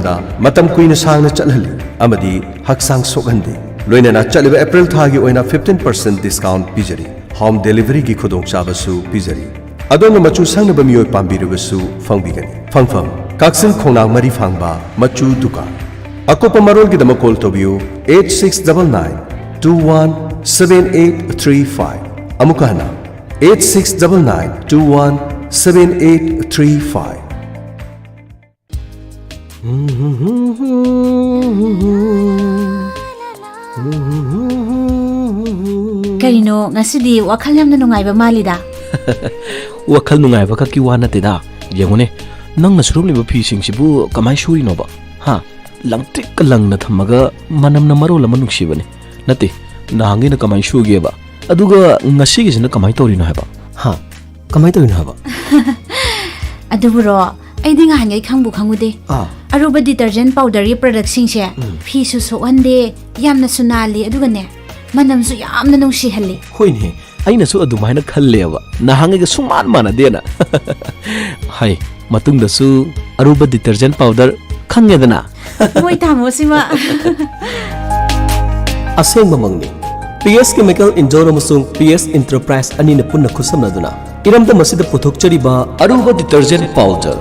ꯅꯠꯇꯅ ꯃꯇꯝ ꯀꯨꯏꯅ ꯁꯥꯡꯅ ꯆꯠꯍꯜꯂꯤ ꯑꯃꯗꯤ ꯍꯛꯆꯥꯡ ꯁꯣꯛꯍꯟꯗꯦ ꯂꯣꯏꯅꯅ ꯆꯠꯂꯤꯕ ꯑꯦꯄ꯭ꯔꯤꯜ ꯊꯥꯒꯤ ꯑꯣꯏꯅ 15% ꯗꯤꯁꯀꯥꯎꯟꯠ ꯄꯤꯖꯔꯤ ꯍꯣꯝ ꯗꯦꯂꯤꯚꯔꯤꯒꯤ ꯈꯨꯗꯣꯡꯆꯥꯕꯁꯨ ꯄꯤꯖꯔꯤ ꯑꯗꯣꯝꯅ ꯃꯆꯨ ꯁꯪꯅꯕ ꯃꯤꯑꯣꯏ ꯄꯥꯝꯕꯤꯔꯕꯁꯨ ꯐꯪꯕꯤꯒꯅꯤ ꯐꯪꯐꯝ ꯀꯛꯆꯤꯡ ꯈꯣꯡꯅꯥꯡ ꯃꯔꯤ ꯐꯥꯡꯕ ꯃꯆꯨ ꯗꯨꯀꯥꯟ ꯑꯀꯨꯞꯄ ꯃꯔꯣꯜꯒꯤꯗꯃꯛ ꯀꯣꯜ ꯇꯧꯕꯤꯌꯨ 8699217835 ꯑꯃꯨꯛꯀ ꯍꯟꯅ 8699217835 Karino ngasidi wakhal yamna nungaiba malida wakhal nungaiba ka ki wa nateda yengone nangna surumliba phi singsibu kamai shuri no ba ha langtik ka langna thamaga manamna marol ama nuksibane nate nahangi na kamai shuge ba aduga ngasi gi sina kamai tori no haba ha kamai tori no haba aduburo aidi nga hangai khangbu khangude aruba detergent powder ri product singse phi su sohande yamna sunali aduga ne manam su yamna nungsi halli hoine aina su adumaina khalleba nahangi ga suman mana dena hai matung da su aruba detergent powder khangedana moi tamo sima aseng mamangni PS Chemical Indoor amasung PS Enterprise ani na punna khusamnaduna iramda masida puthokchariba aruba detergent powder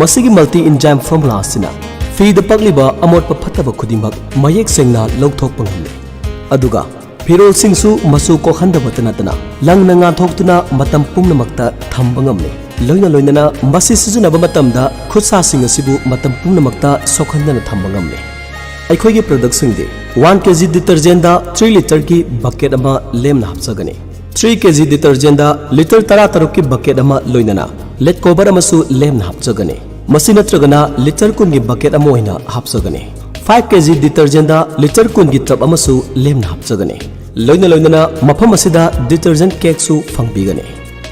masigi multi enzyme formula asina feed pagliba amot pa phataba khudimak mayek sengna lawthok pangamle aduga phirol singsu masu ko khandaba tanatana langna nga thoktuna matam pumnamakta thamba ngamle loina loinana masi sijunaba matamda khutsa sing asibu matam pumnamakta sokhandana thamba ngamle ꯑꯩꯈꯣꯏꯒꯤ ꯄ꯭ꯔꯗꯛꯁꯤꯡꯗꯤ 1 kg ꯗꯤꯇꯔꯖꯦꯟꯗ 3 litre ꯒꯤ bucket ꯑꯃ ꯂꯦꯝꯅ ꯍꯥꯞꯆꯒꯅꯤ 3 kg ꯗꯤꯇꯔꯖꯦꯟꯗ litre 13 ꯒꯤ bucket ꯑꯃ ꯂꯣꯏꯅꯅ late cover ꯑꯃꯁꯨ ꯂꯦꯝꯅ ꯍꯥꯞꯆꯒꯅꯤ ꯃꯁꯤ ꯅꯠꯇ꯭ꯔꯒꯅ ꯂꯤꯇꯔ 10 ꯒꯤ ꯕꯀꯦꯠ ꯑꯃ ꯑꯣꯏꯅ ꯍꯥꯞꯆꯒꯅꯤ 5 kg ꯗꯤꯇꯔꯖꯦꯟꯗ ꯂꯤꯇꯔ 10 ꯒꯤ ꯇꯕ ꯑꯃꯁꯨ ꯂꯦꯝꯅ ꯍꯥꯞꯆꯒꯅꯤ ꯂꯣꯏꯅꯅ ꯃꯐꯝ ꯑꯁꯤꯗ ꯗꯤꯇꯔꯖꯦꯟ ꯀꯦꯛꯁꯨ ꯐꯪꯕꯤꯒꯅꯤ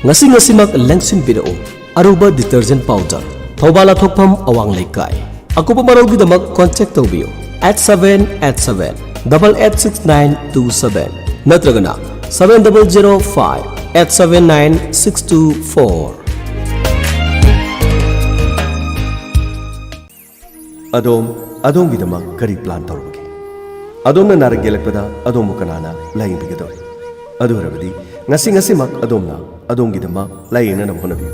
ꯉꯁꯤꯃꯛ ꯂꯦꯡꯁꯤꯟꯕꯤꯔꯛꯎ ꯑꯔꯨꯕ ꯗꯤꯇꯔꯖꯦꯟ ꯄꯥꯎꯗꯔ ꯊꯧꯕꯥꯜ ꯊꯣꯛꯐꯝ ꯑꯋꯥꯡ ꯂꯩꯀꯥꯏ ꯑꯀꯨꯞꯄ ꯃꯔꯣꯜꯒꯤꯗꯃꯛ ꯀꯣꯟꯇꯦꯛ ꯇꯧꯕꯤꯌꯨ 8787886927 natragana 7005879624 adom gidama kari plan tawrubagi adomna naragelakpada adomu kanana layin bigadori adurabadi ngasi mak adom gidama layin na honabi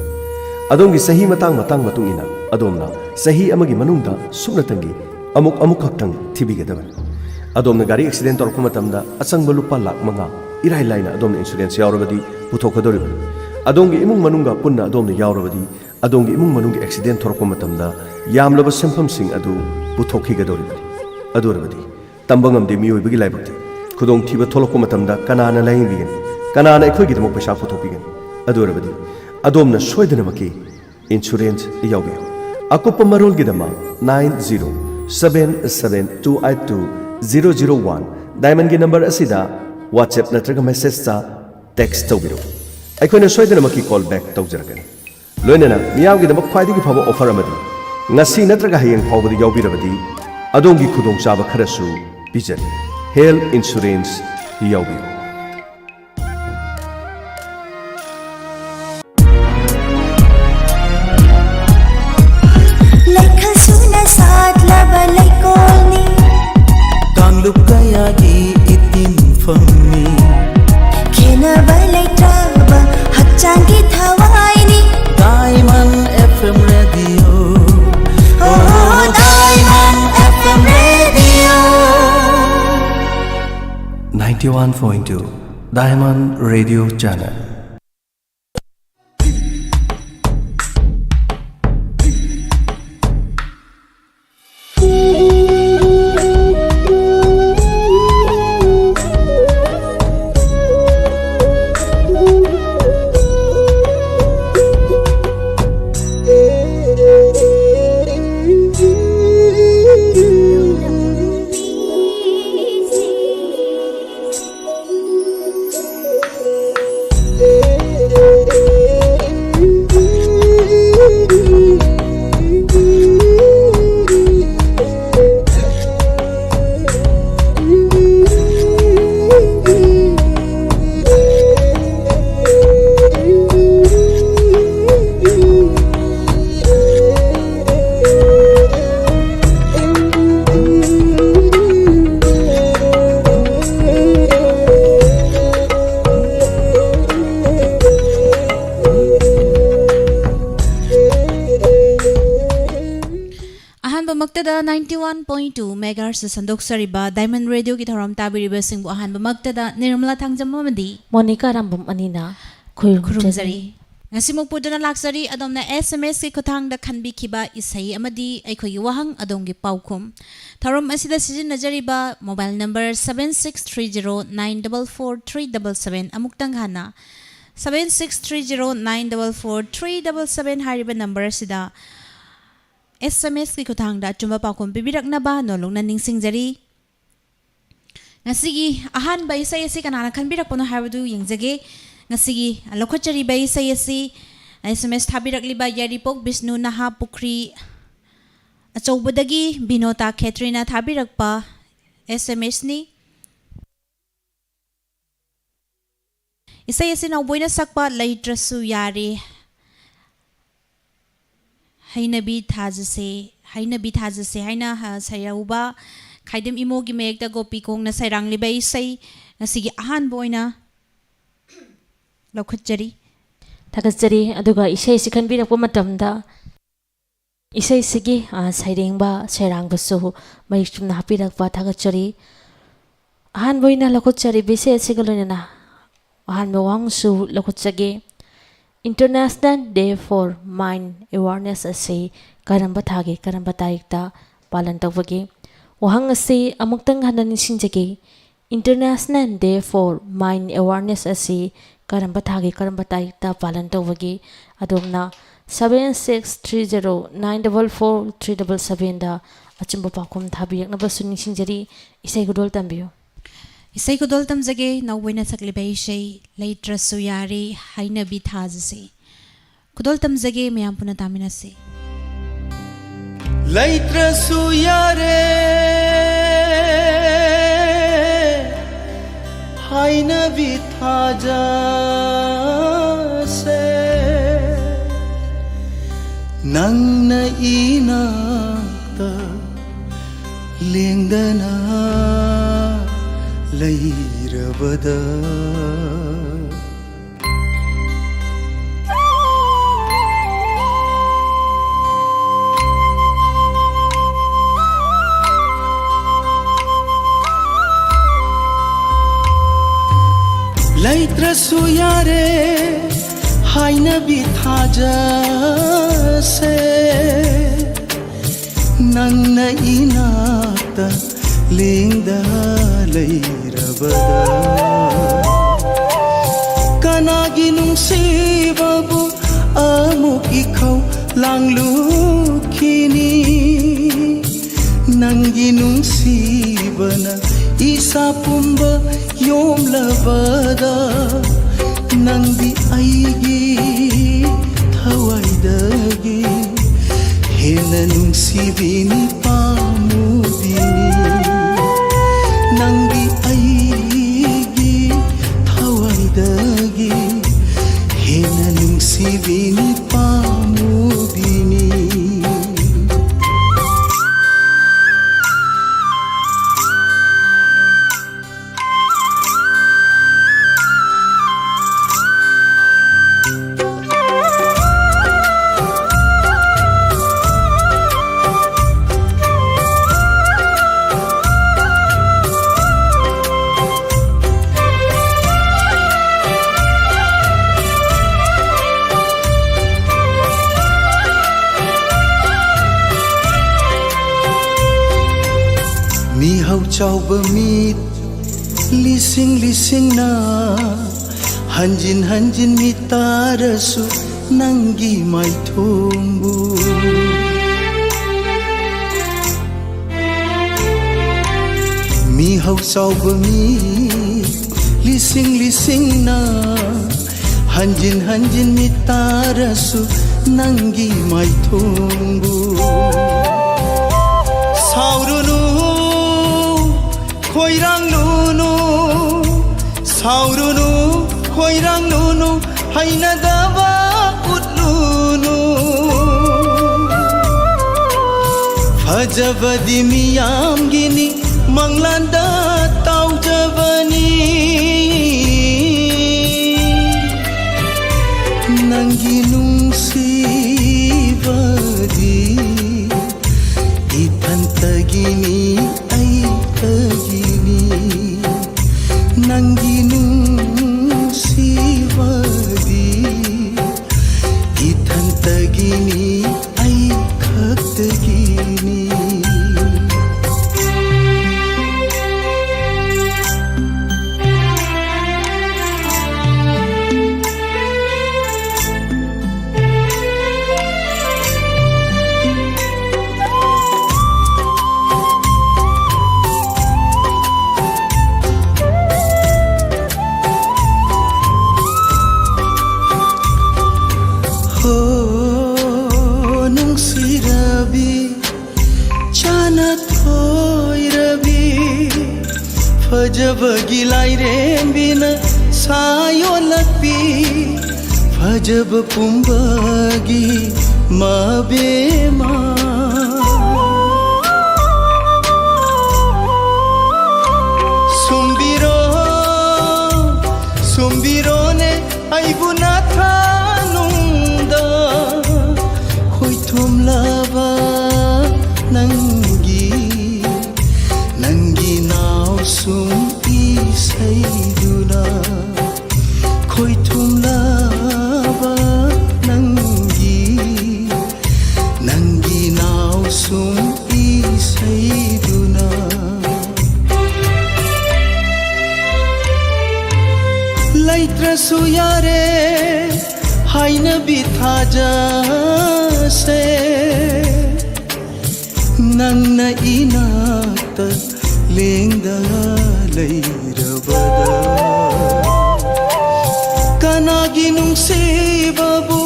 adom gi sahi matang matungina adomna sahi amagi manungda subnatangi amuk khaktang thibigadaban adomna gari accident torpa matamda achangba lupa lakh manga irai laina adomna insurance yaurabadi puthokadoriba adongi imung manunga punna adomna yaurabadi adongi imung manungi accident torpa matamda yamlaba sempham sing adu puthokhigadoriba adorabadi tambangamde miyoibagi laibakti khudong thiba tholokpa matamda kanana laingigani kanana ekhoi gidamok paisa puthokpigani adorabadi adomna soidana maki insurance yawge akuppa marol gidama 9077282001 diamond gi number asida whatsapp natraga message ta text tawbiro aikoina soidana maki call back tawjaragani loinana miyawgi damak khwaidi gi phaba offer amadi ngasi natraga hayeng phawbadi yawbirabadi adongi khudong chaba kharasu bijani health insurance yawbiro Lukayagi itin fammi Kena balai traba Hachangi thawaini Diamond FM Radio Oh Diamond FM Radio 91.2 Diamond Radio Channel ꯑꯍꯥꯟꯕꯃꯛꯇꯗ 91.2 ꯃꯦꯒꯥꯍꯔꯠꯁ ꯁꯟꯗꯣꯛꯆꯔꯤꯕ diamond ꯔꯦꯗꯤꯑꯣꯒꯤ ꯊꯧꯔꯝ ꯇꯥꯕꯤꯔꯤꯕꯁꯤꯡꯕꯨ ꯑꯍꯥꯟꯕꯃꯛꯇꯗ ꯅꯤꯔꯃꯂꯥ ꯊꯥꯡꯖꯝ ꯑꯃꯗꯤ Monica ꯔꯥꯝꯕꯝ ꯑꯅꯤꯅ ꯈꯨꯔꯨꯝꯖꯔꯤ ꯉꯁꯤꯃꯨꯛ ꯄꯨꯗꯨꯅ ꯂꯥꯛꯆꯔꯤ ꯑꯗꯣꯝꯅ SMS ꯒꯤ ꯈꯨꯠꯊꯥꯡꯗ ꯈꯟꯕꯤꯈꯤꯕ ꯏꯁꯩ ꯑꯃꯗꯤ ꯑꯩꯈꯣꯏꯒꯤ ꯋꯥꯍꯪ ꯑꯗꯣꯝꯒꯤ ꯄꯥꯎꯈꯨꯝ ꯊꯧꯔꯝ ꯑꯁꯤꯗ ꯁꯤꯖꯤꯟꯅꯖꯔꯤꯕ ꯃꯣꯕꯥꯏꯜ ꯅꯝꯕꯔ 7630944377 ꯑꯃꯨꯛꯇꯪ ꯍꯥꯟꯅ 7630944377 ꯍꯥꯏꯔꯤꯕ ꯅꯝꯕꯔ ꯑꯁꯤꯗ SMS ꯒꯤ ꯈꯨꯠꯊꯥꯡꯗ ꯑꯆꯨꯝꯕ ꯄꯥꯎꯈꯨꯝ ꯄꯤꯕꯤꯔꯛꯅꯕ ꯅꯣꯂꯨꯛꯅ ꯅꯤꯡꯁꯤꯡꯖꯔꯤ ꯉꯁꯤꯒꯤ ꯑꯍꯥꯟꯕ ꯏꯁꯩ ꯑꯁꯤ ꯀꯅꯥꯅ ꯈꯟꯕꯤꯔꯛꯄꯅꯣ ꯍꯥꯏꯕꯗꯨ ꯌꯦꯡꯖꯒꯦ ꯉꯁꯤꯒꯤ ꯂꯧꯈꯠꯆꯔꯤꯕ ꯏꯁꯩ ꯑꯁꯤ SMS ꯊꯥꯕꯤꯔꯛꯂꯤꯕ ꯌꯥꯏꯔꯤꯄꯣꯛ ꯕꯤꯁꯅꯨ ꯅꯍꯥ ꯄꯨꯈ꯭ꯔꯤ ꯑꯆꯧꯕꯗꯒꯤ ꯕꯤꯅꯣꯇꯥ ꯈꯦꯇ꯭ꯔꯤꯅ ꯊꯥꯕꯤꯔꯛꯄ SMS ꯅꯤ ꯏꯁꯩ ꯑꯁꯤ ꯅꯧꯕꯣꯏꯅ ꯁꯛꯄ ꯂꯩꯇ꯭ꯔꯁꯨ ꯌꯥꯔꯦ ꯍꯩꯅꯕꯤ ꯊꯥꯖꯁꯦ ꯍꯥꯏꯅ ꯁꯩꯔꯧꯕ ꯈꯥꯏꯗꯦꯝ ꯏꯃꯣꯒꯤ ꯃꯌꯦꯛꯇ ꯒꯣꯄꯤ ꯈꯣꯡꯅ ꯁꯩꯔꯥꯡꯂꯤꯕ ꯏꯁꯩ ꯉꯁꯤꯒꯤ ꯑꯍꯥꯟꯕ ꯑꯣꯏꯅ ꯂꯧꯈꯠꯆꯔꯤ ꯊꯥꯒꯠꯆꯔꯤ ꯑꯗꯨꯒ ꯏꯁꯩꯁꯤ ꯈꯟꯕꯤꯔꯛꯄ ꯃꯇꯝꯗ ꯏꯁꯩꯁꯤꯒꯤ ꯁꯩꯔꯦꯡꯕ ꯁꯩꯔꯥꯡꯕꯁꯨ ꯃꯌꯦꯛ ꯆꯨꯝꯅ ꯍꯥꯞꯄꯤꯔꯛꯄ ꯊꯥꯒꯠꯆꯔꯤ ꯑꯍꯥꯟꯕ ꯑꯣꯏꯅ ꯂꯧꯈꯠꯆꯔꯤꯕ ꯏꯁꯩ ꯑꯁꯤꯒ ꯂꯣꯏꯅꯅ ꯑꯍꯥꯟꯕ ꯋꯥꯍꯪꯁꯨ ꯂꯧꯈꯠꯆꯒꯦ International Day for Mind Awareness ꯑꯁꯤ ꯀꯔꯝꯕ ꯊꯥꯒꯤ ꯀꯔꯝꯕ ꯇꯥꯔꯤꯛꯇ ꯄꯥꯂꯟ ꯇꯧꯕꯒꯦ ꯋꯥꯍꯪ ꯑꯁꯤ ꯑꯃꯨꯛꯇꯪ ꯍꯟꯅ ꯅꯤꯡꯁꯤꯡꯖꯒꯦ International Day for Mind Awareness ꯑꯁꯤ ꯀꯔꯝꯕ ꯊꯥꯒꯤ ꯀꯔꯝꯕ ꯇꯥꯔꯤꯛꯇ ꯄꯥꯂꯟ ꯇꯧꯕꯒꯦ ꯑꯗꯣꯝꯅ 7630944377ꯗ ꯑꯆꯨꯝꯕ ꯄꯥꯎꯈꯨꯝ ꯊꯥꯕꯤꯔꯛꯅꯕꯁꯨ ꯅꯤꯡꯁꯤꯡꯖꯔꯤ ꯏꯁꯩ ꯈꯨꯗꯣꯜ ꯇꯝꯕꯤꯌꯨ ꯏꯁꯩ ꯈꯨꯗꯣꯜ ꯇꯝꯖꯒꯦ ꯅꯧꯕꯣꯏꯅ ꯁꯛꯂꯤꯕ ꯏꯁꯩ ꯂꯩꯇ꯭ꯔꯁꯨ ꯌꯥꯔꯦ ꯍꯩꯅꯕꯤ ꯊꯥꯖꯁꯦ ꯈꯨꯗꯣꯜ ꯇꯝꯖꯒꯦ ꯃꯌꯥꯝ ꯄꯨꯟꯅ ꯇꯥꯃꯤꯟꯅꯁꯤ ꯂꯩꯇ꯭ꯔꯁꯨ ꯌꯥꯔꯦ ꯍꯩꯅꯕꯤ ꯊꯥꯖꯁꯦ ꯅꯪꯅ 이나ꯛꯇ ꯂꯦꯡꯗꯅ ꯂꯩꯔꯕꯗ ꯂꯩꯇ꯭ꯔꯁꯨ ꯌꯥꯔꯦ ꯍꯩꯅꯕꯤ ꯊꯥꯖꯁꯦ ꯅꯪꯅ 이나ꯛꯇ ꯂꯦꯡꯗ ꯂꯩꯔꯕꯗ ꯀꯅꯥꯒꯤ ꯅꯨꯡꯁꯤꯕꯕꯨ ꯑꯃꯨꯛ ꯏꯈꯧ ꯂꯥꯡꯂꯨꯈꯤꯅꯤ ꯅꯪꯒꯤ ꯅꯨꯡꯁꯤꯕꯅ ꯏꯁꯥ ꯄꯨꯝꯕ ꯌꯣꯝꯂꯕꯗ ꯅꯪꯗꯤ ꯑꯩꯒꯤ ꯊꯋꯥꯏꯗꯒꯤ ꯍꯦꯟꯅ ꯅꯨꯡꯁꯤꯕꯤꯅꯤ ꯄꯥꯝꯃꯨꯕꯤꯅꯤ ꯅꯪꯗꯤ ꯑꯩꯒꯤ ꯊꯋꯥꯏꯗꯒꯤ ꯍꯦꯟꯅ ꯅꯨꯡꯁꯤꯕꯤꯅꯤ ꯄꯥꯝꯃꯨꯕꯤꯅꯤ ꯃꯤꯍꯧ ꯆꯥꯎꯕ ꯃꯤꯠ ꯂꯤꯁꯤꯡ ꯂꯤꯁꯤꯡꯅ ꯍꯟꯖꯤꯟ ꯍꯟꯖꯤꯟ ꯃꯤꯠ ꯇꯥꯔꯁꯨ ꯅꯪꯒꯤ ꯃꯥꯏꯊꯣꯡꯕꯨ ꯃꯤꯍꯧ ꯆꯥꯎꯕ ꯃꯤꯠ ꯂꯤꯁꯤꯡ ꯂꯤꯁꯤꯡꯅ ꯍꯟꯖꯤꯟ ꯍꯟꯖꯤꯟ ꯃꯤꯠ ꯇꯥꯔꯁꯨ ꯅꯪꯒꯤ ꯃꯥꯏꯊꯣꯡꯕꯨ 사우르누 코이랑누누 사우르누 코이랑누누 하이나다바 웃누누 파자바디 미얌기니 망란다 따우자바니 낭기 뭉시바디 इथंतगिनी ऐतगिनी नंगिनु शिवदी इथंतगिनी ऐखतगिनी फजबगी लाइरेंबिन सायोलपी फजब पुंबगी माबेमा सुम्बिरो सुम्बिरो ने आइबुना थानुंदा होय थुमलाबा नंगी नंगी नाव सुम इसाइदुना खोई थुमलाबा नंगी नंगी नाव सुम इसाइदुना लैत्रसु यारे हाइन बिथाजसे नंगन इनात लेंदा लैरबदा कनागी नुंसेबाबु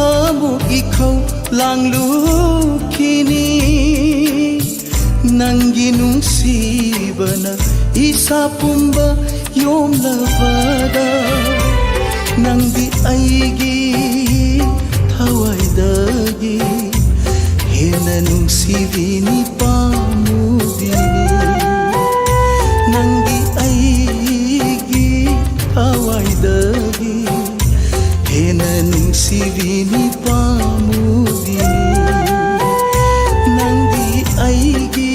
आमु इखौ लांलुखिनी नंगी नुंसीबना इसा पुंबा योमलबदा नंगी ऐगी थवाइदगी हेन नुंसीबिनी पामुदिनी नंगी ऐगी थवाइदगी हेन नुंसीबिनी पामुदिनी नंगी ऐगी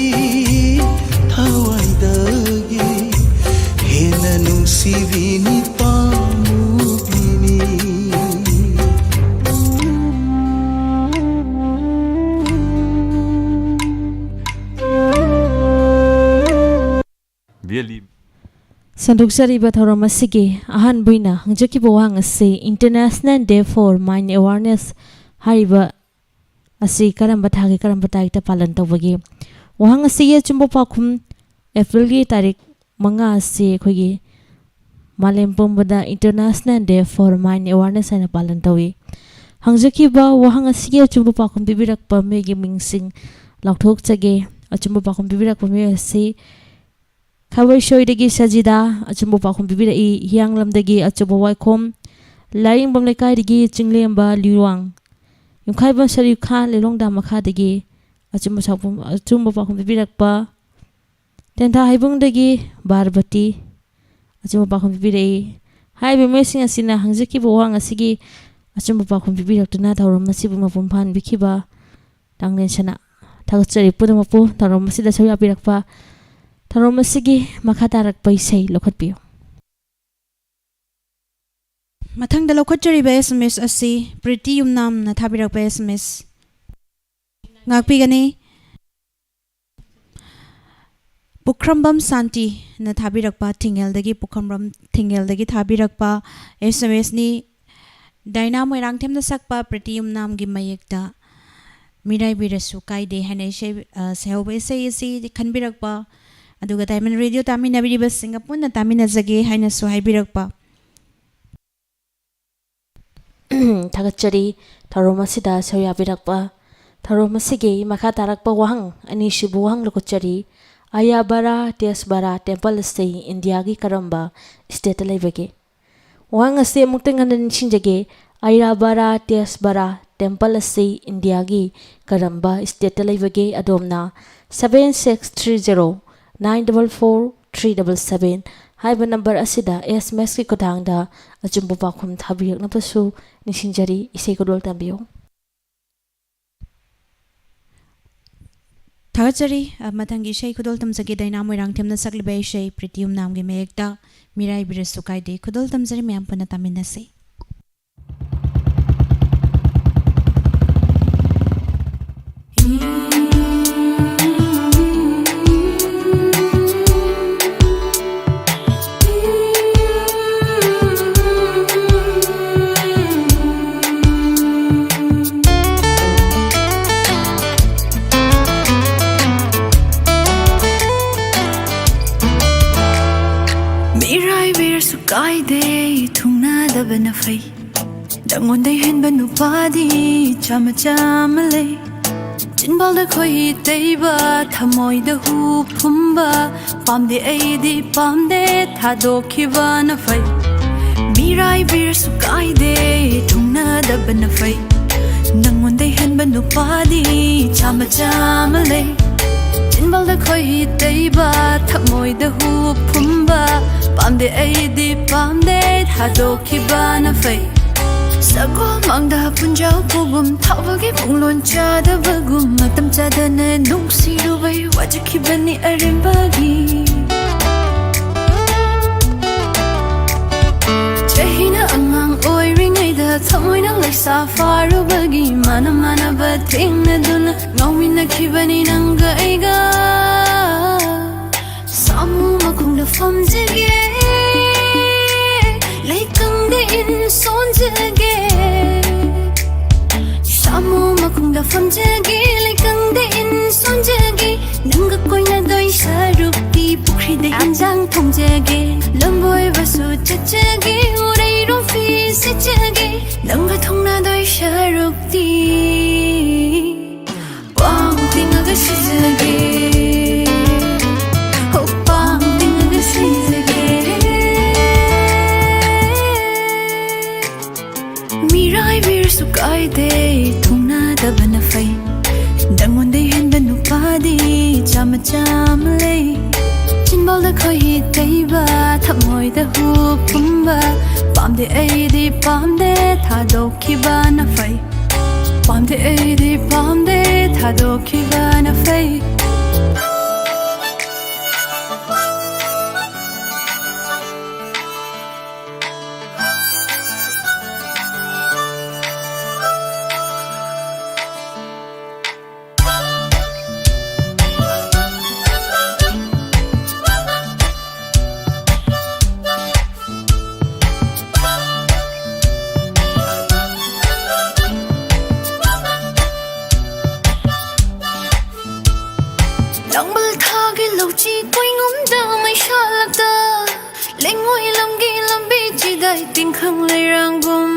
थवाइदगी हेन नुंसीबिनी पामुदिनी Sandukjariba thauram asigi ahan buina hangjakiba wahang ase International Day for Mind Awareness hariba asi karamba thagi karamba tarik ta palan tawbagi wahang asigi chumbo pakhum April gi tarik manga ase khogi malem pumbada International Day for Mind Awareness ana palan tawi hangjakiba wahang asigi chumbo pakhum bibirakpa megi mingsing laukthok chage chumbo pakhum bibirakpa me ase Khawai shoidagi sajida achumbo pakhum bibirai hianglamdagi achubo waikhom laring bamlekai digi chinglemba liwang yumkhaiba sarikha lelongda makhadagi achumbo pakhum bibirakpa tenta haibungdagi barbati achumbo pakhum bibirai haibe mesing asina hangjaki bowang asigi achumbo pakhum bibiraktuna thauram masibu mapum phan bikhiba tanglen sana thagchari pudumapu thauram masida sawi apirakpa Thauram asigi makha tarakpa isai lokhatpiyo Mathangda lokhatjariba SMS asi Pretty Yumnam na thabirakpa SMS ngakpigani Pukhrambam Santi na thabirakpa Thingeldagi Pukhrambam Thingeldagi thabirakpa SMS ni Dynamo Rangthemna sakpa Pretty Yumnam gi mayekta Mirai birasu kaide hana Eshei sehawba Eshei asi khanbirakpa aduga Diamond Radio tamina biriba Singapore na tamina jage haina so haibirakpa thagachari tharomasida soya birakpa tharomasigi makha tarakpa wahang ani shibu wahang lokochari ayabara tesbara temple stay India gi karamba state laibage wahang ase muktengan sinjage ayabara tesbara temple stay India gi karamba state laibage adomna 7630 944-377 haiba number asida SMS ki kodangda achumbu pakhum thabiyak na pasu nishinjari isei kodol tambiyo थागतचरी मथंगी इशै खुदोल तमजगे दैना मोइरांग थेमना सकलिबे इशै प्रीतियुम नामगे मेयेक्ता मिराई बिरसु कायदे खुदोल तमजरी मैम पुना तामिनसे Fai Dangon day hen banu padi chama chama lay Jinbal da khoi day ba thamoy da hu phumba pam de ai di pam de tha do khiba na fai Mirai bir su kai de thungna da ban fai Dangon day hen banu padi chama chama lay Jinbal da khoi day ba thamoy da hu phumba pam de ai di pam de tha do khiba na fai Sagol mangda punjau pugum thawage punglon chada bagum matam chada na nung siru bai wajaki bani arimbagi Chehina angang oi ringai da thamoy na lai sa faru bagi mana mana ba ting na dun ngawi na khibani nanga aiga Samu makung da fam jage Laikang de in son jage Samu makung da fam jage Laikang de in son jage Nanga koi na doi saruk di Bukri de anjang thong jage Lamboy basu chachage Uray rong fi se jage Nanga thong na doi saruk di Wang ting aga si jage Hopang ting aga si jage Mirai bir su kai de thungna da bana fai Dangon day hen banu padi chama chama lay Jinbal da khoi day ba thamoy da hu phumba pam de ai di pam de tha do khiba na fai Pam de ai di pam de tha do khiba na fai Langbal thagi lauchi koi ngom da mai shalak da Lengoi lamgi lambi chi dai ting khang lai rangum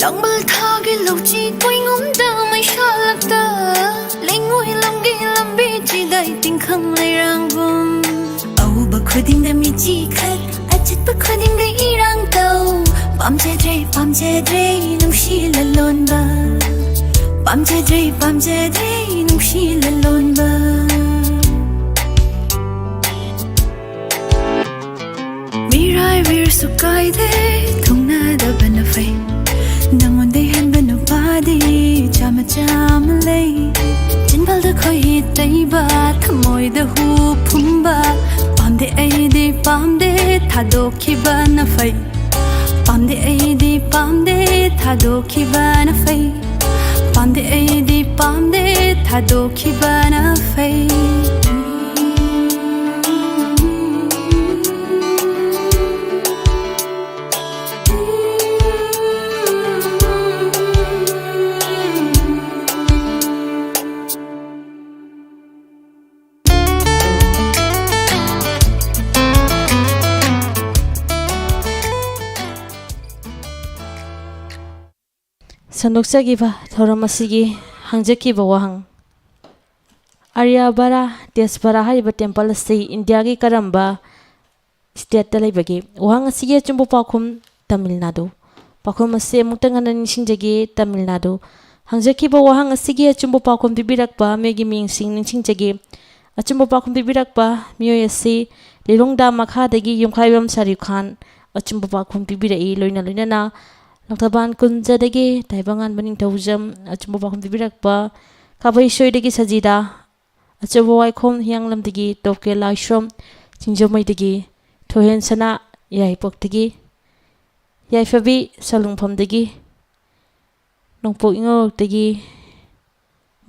Langbal thagi lauchi koi ngom da mai shalak da Lengoi lamgi lambi chi dai ting khang lai rangum Au ba khuding da mi chi khat achat ba khuding da irang tau pam je dre nung shi la lon ba Pam je dre nung shi la lon ba Mirai vir su kai de thungna da bana fai Nangon day hen banu padi chama chama lay Jinbal da khoi day ba thamoy da hu phumba pam de ai di pam de tha do khiba na fai Pam de ai di pam de tha do khiba na fai Pam de ai di pam de tha do khiba na fai Sanuksagiba thoramasigi hangjakiba wahang Aryabara Desbara hariba temple asi India gi karamba state ta leibagi wahang asigi chumbu Paokhum Tamil Nadu Paokhum ase muktangan nishingjagi Tamil Nadu hangjakiba wahang asigi chumbu Paokhum bibirakpa megi mingsing nishingjagi achumbu Paokhum bibirakpa mioy ase lilongda makha dagi yumkhaibam Sharif Khan achumbu Paokhum bibirai loina na ꯂꯪꯊꯕꯥꯟ ꯀꯨꯟꯖꯗꯒꯤ ꯇꯥꯏꯕꯪꯉꯥꯟꯕ ꯅꯤꯡꯊꯧꯖꯝ ꯑꯆꯨꯝꯕ ꯄꯥꯎꯈꯨꯝ ꯄꯤꯕꯤꯔꯛꯄ ꯈꯥꯕꯩ ꯁꯣꯏꯗꯒꯤ ꯁꯖꯤꯗꯥ ꯑꯆꯧꯕ ꯋꯥꯏꯈꯣꯝ ꯍꯤꯌꯥꯡꯂꯝꯗꯒꯤ ꯇꯣꯞꯀꯦ ꯂꯥꯏꯁ꯭ꯔꯣꯝ ꯆꯤꯡꯖꯃꯩꯗꯒꯤ ꯊꯣꯏꯍꯦꯟ ꯁꯅꯥ ꯌꯥꯏꯄꯣꯛꯇꯒꯤ ꯌꯥꯏꯐꯕꯤ ꯁꯂꯨꯡꯐꯝꯗꯒꯤ ꯅꯣꯡꯄꯣꯛ ꯏꯉꯧꯔꯣꯛꯇꯒꯤ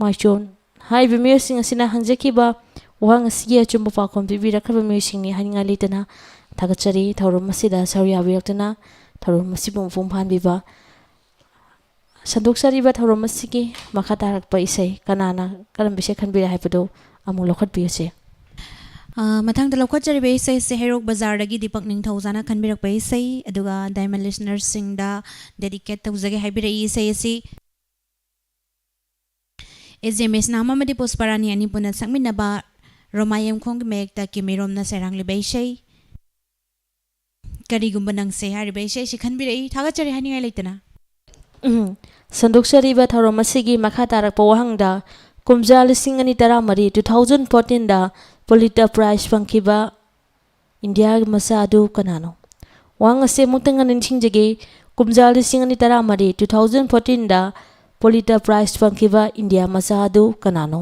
ꯃꯥꯏꯆꯣꯟ ꯍꯥꯏꯔꯤꯕ ꯃꯤꯑꯣꯏꯁꯤꯡ ꯑꯁꯤꯅ ꯍꯪꯖꯈꯤꯕ ꯋꯥꯍꯪ ꯑꯁꯤꯒꯤ ꯑꯆꯨꯝꯕ ꯄꯥꯎꯈꯨꯝ ꯄꯤꯕꯤꯔꯛꯈ꯭ꯔꯕ ꯃꯤꯑꯣꯏꯁꯤꯡꯅꯤ ꯍꯥꯏꯅꯤꯡꯉꯥꯏ ꯂꯩꯇꯅ ꯊꯥꯒꯠꯆꯔꯤ ꯊꯧꯔꯝ ꯑꯁꯤꯗ ꯁꯔꯨꯛ ꯌꯥꯕꯤꯔꯛꯇꯨꯅ ꯊꯧꯔꯝ ꯑꯁꯤꯕꯨ ꯃꯄꯨꯡ ꯐꯥꯍꯟꯕꯤꯕ ꯁꯟꯗꯣꯛꯆꯔꯤꯕ ꯊꯧꯔꯝ ꯑꯁꯤꯒꯤ ꯃꯈꯥ ꯇꯥꯔꯛꯄ ꯏꯁꯩ ꯀꯅꯥꯅ ꯀꯔꯝꯕ ꯏꯁꯩ ꯈꯟꯕꯤꯔꯦ ꯍꯥꯏꯕꯗꯨ ꯑꯃꯨꯛ ꯂꯧꯈꯠꯄꯤꯌꯨꯁꯦ ꯃꯊꯪꯗ ꯂꯧꯈꯠꯆꯔꯤꯕ ꯏꯁꯩꯁꯦ ꯍꯩꯔꯣꯛ ꯕꯖꯥꯔꯗꯒꯤ ꯗꯤꯄꯛ ꯅꯤꯡꯊꯧꯖꯥꯅ ꯈꯟꯕꯤꯔꯛꯄ ꯏꯁꯩ ꯑꯗꯨꯒ ꯗꯥꯏꯃꯟ ꯂꯤꯁꯅꯔꯁꯤꯡꯗ ꯗꯦꯗꯤꯀꯦꯠ ꯇꯧꯖꯒꯦ ꯍꯥꯏꯕꯤꯔꯛꯏ ꯏꯁꯩ ꯑꯁꯤ ꯑꯦꯖꯦꯃꯦꯁꯅꯥꯝ ꯑꯃꯗꯤ ꯄꯨꯁꯄꯥꯔꯥꯅꯤ ꯑꯅꯤ ꯄꯨꯟꯅ ꯁꯛꯃꯤꯟꯅꯕ ꯔꯣꯃꯥꯌꯦꯝꯈꯣꯡꯒꯤ ꯃꯌꯦꯛꯇ ꯀꯤꯃꯤꯔꯣꯝꯅ ꯁꯩꯔꯥꯡꯂꯤꯕ ꯏꯁꯩ ꯀꯔꯤꯒꯨꯝꯕ ꯅꯪꯁꯦ ꯍꯥꯏꯔꯤꯕ ꯏꯁꯩꯁꯤ ꯈꯟꯕꯤꯔꯛꯏ ꯊꯥꯒꯠꯆꯔꯤ ꯍꯥꯏꯅꯤꯡꯉꯥꯏ ꯂꯩꯇꯅ ꯁꯟꯗꯣꯛꯆꯔꯤꯕ ꯊꯧꯔꯝ ꯑꯁꯤꯒꯤ ꯃꯈꯥ ꯇꯥꯔꯛꯄ ꯋꯥꯍꯪꯗ ꯀꯨꯝꯖꯥ 2014 2014ꯗ ꯄꯨꯂꯤꯇꯔ ꯄ꯭ꯔꯥꯏꯖ ꯐꯪꯈꯤꯕ ꯏꯟꯗꯤꯌꯥꯒꯤ ꯃꯆꯥ ꯑꯗꯨ ꯀꯅꯥꯅꯣ ꯋꯥꯍꯪ ꯑꯁꯤ ꯑꯃꯨꯛꯇꯪ ꯍꯟꯅ ꯅꯤꯡꯁꯤꯡꯖꯒꯦ ꯀꯨꯝꯖꯥ 2014 2014ꯗ ꯄꯨꯂꯤꯇꯔ ꯄ꯭ꯔꯥꯏꯖ ꯐꯪꯈꯤꯕ ꯏꯟꯗꯤꯌꯥ ꯃꯆꯥ ꯑꯗꯨ ꯀꯅꯥꯅꯣ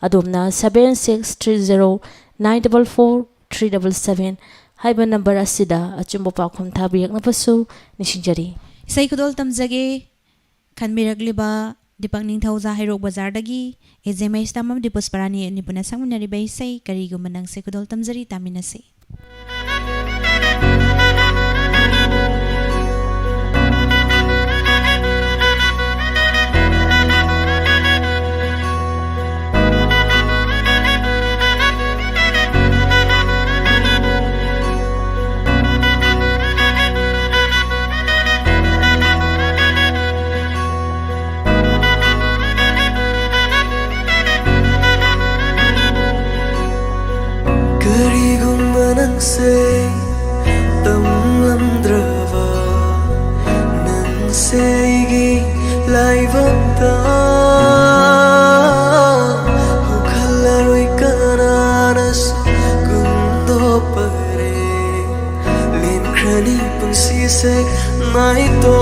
ꯑꯗꯣꯝꯅ 7630944377 ꯍꯥꯏꯕ ꯅꯝꯕꯔ ꯑꯁꯤꯗ ꯑꯆꯨꯝꯕ ꯄꯥꯎꯈꯨꯝ ꯊꯥꯕꯤꯔꯛꯅꯕꯁꯨ ꯅꯤꯡꯁꯤꯡꯖꯔꯤ ꯏꯁꯩ ꯈꯨꯗꯣꯜ ꯇꯝꯖꯒꯦ ꯈꯟꯕꯤꯔꯛꯂꯤꯕ ꯗꯤꯄꯛ ꯅꯤꯡꯊꯧꯖꯥ ꯍꯩꯔꯣꯛ ꯕꯖꯥꯔꯗꯒꯤ ꯑꯦꯖꯦꯃꯦꯁꯅꯥꯝ ꯑꯃꯗꯤ ꯄꯨꯁꯄꯥꯔꯥꯅꯤ ꯑꯅꯤ ꯄꯨꯟꯅ ꯁꯛꯃꯤꯟꯅꯔꯤꯕ ꯏꯁꯩ ꯀꯔꯤꯒꯨꯝꯕ ꯅꯪꯁꯦ ꯈꯨꯗꯣꯜ ꯇꯝꯖꯔꯤ ꯇꯥꯃꯤꯟꯅꯁꯤ ꯀꯔꯤꯒꯨꯝꯕ ꯅꯪꯁꯦ ꯇꯝꯂꯝꯗ꯭ꯔꯕ ꯅꯪꯁꯦ ꯑꯩꯒꯤ ꯂꯥꯏꯕꯛꯇ ꯍꯧꯈꯠꯂꯔꯣꯏ ꯀꯅꯥꯅꯁꯨ ꯀꯨꯝꯗꯣꯛꯄꯔꯦ ꯂꯦꯟꯈ꯭ꯔꯅꯤ ꯄꯨꯟꯁꯤꯁꯦ ꯅꯥꯏꯇꯣ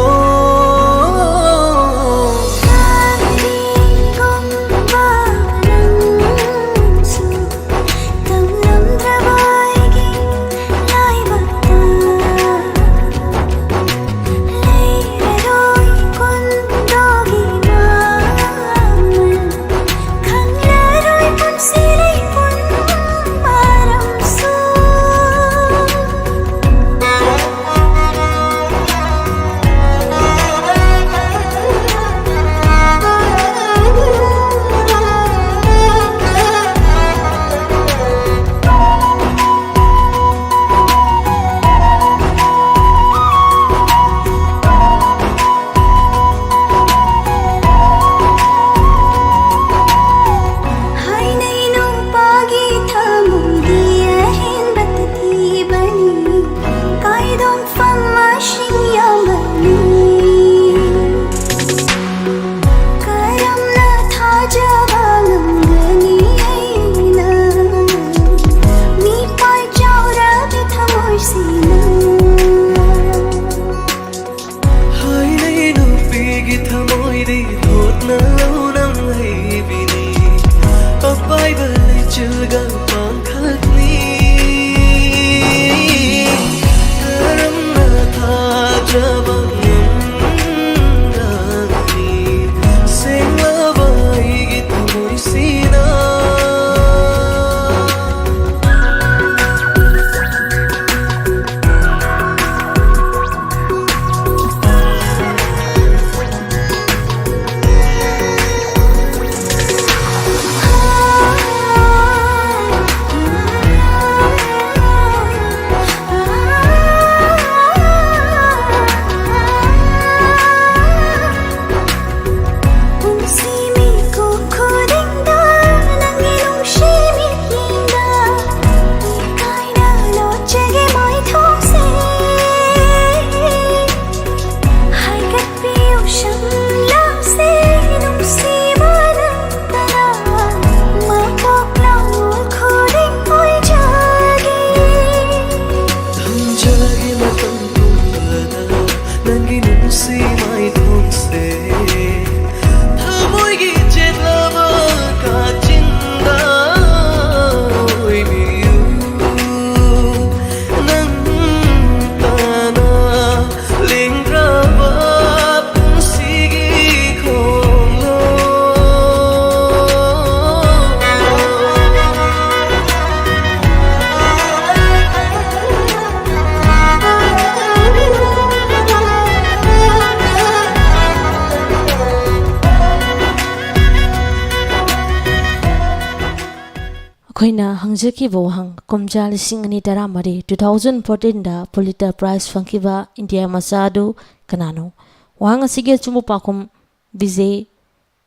ꯑꯩꯈꯣꯏꯅ ꯍꯪꯖꯈꯤꯕ ꯋꯥꯍꯪ ꯀꯨꯝꯖꯥ 2013 2014ꯗ ꯄꯨꯂꯤꯇꯔ ꯄ꯭ꯔꯥꯏꯖ ꯐꯪꯈꯤꯕ ꯏꯟꯗꯤꯌꯥ ꯃꯆꯥ ꯑꯗꯨ ꯀꯅꯥꯅꯣ? ꯋꯥꯍꯪ ꯑꯁꯤꯒꯤ ꯑꯆꯨꯝꯕ ꯄꯥꯎꯈꯨꯝ ꯕꯤꯖꯦ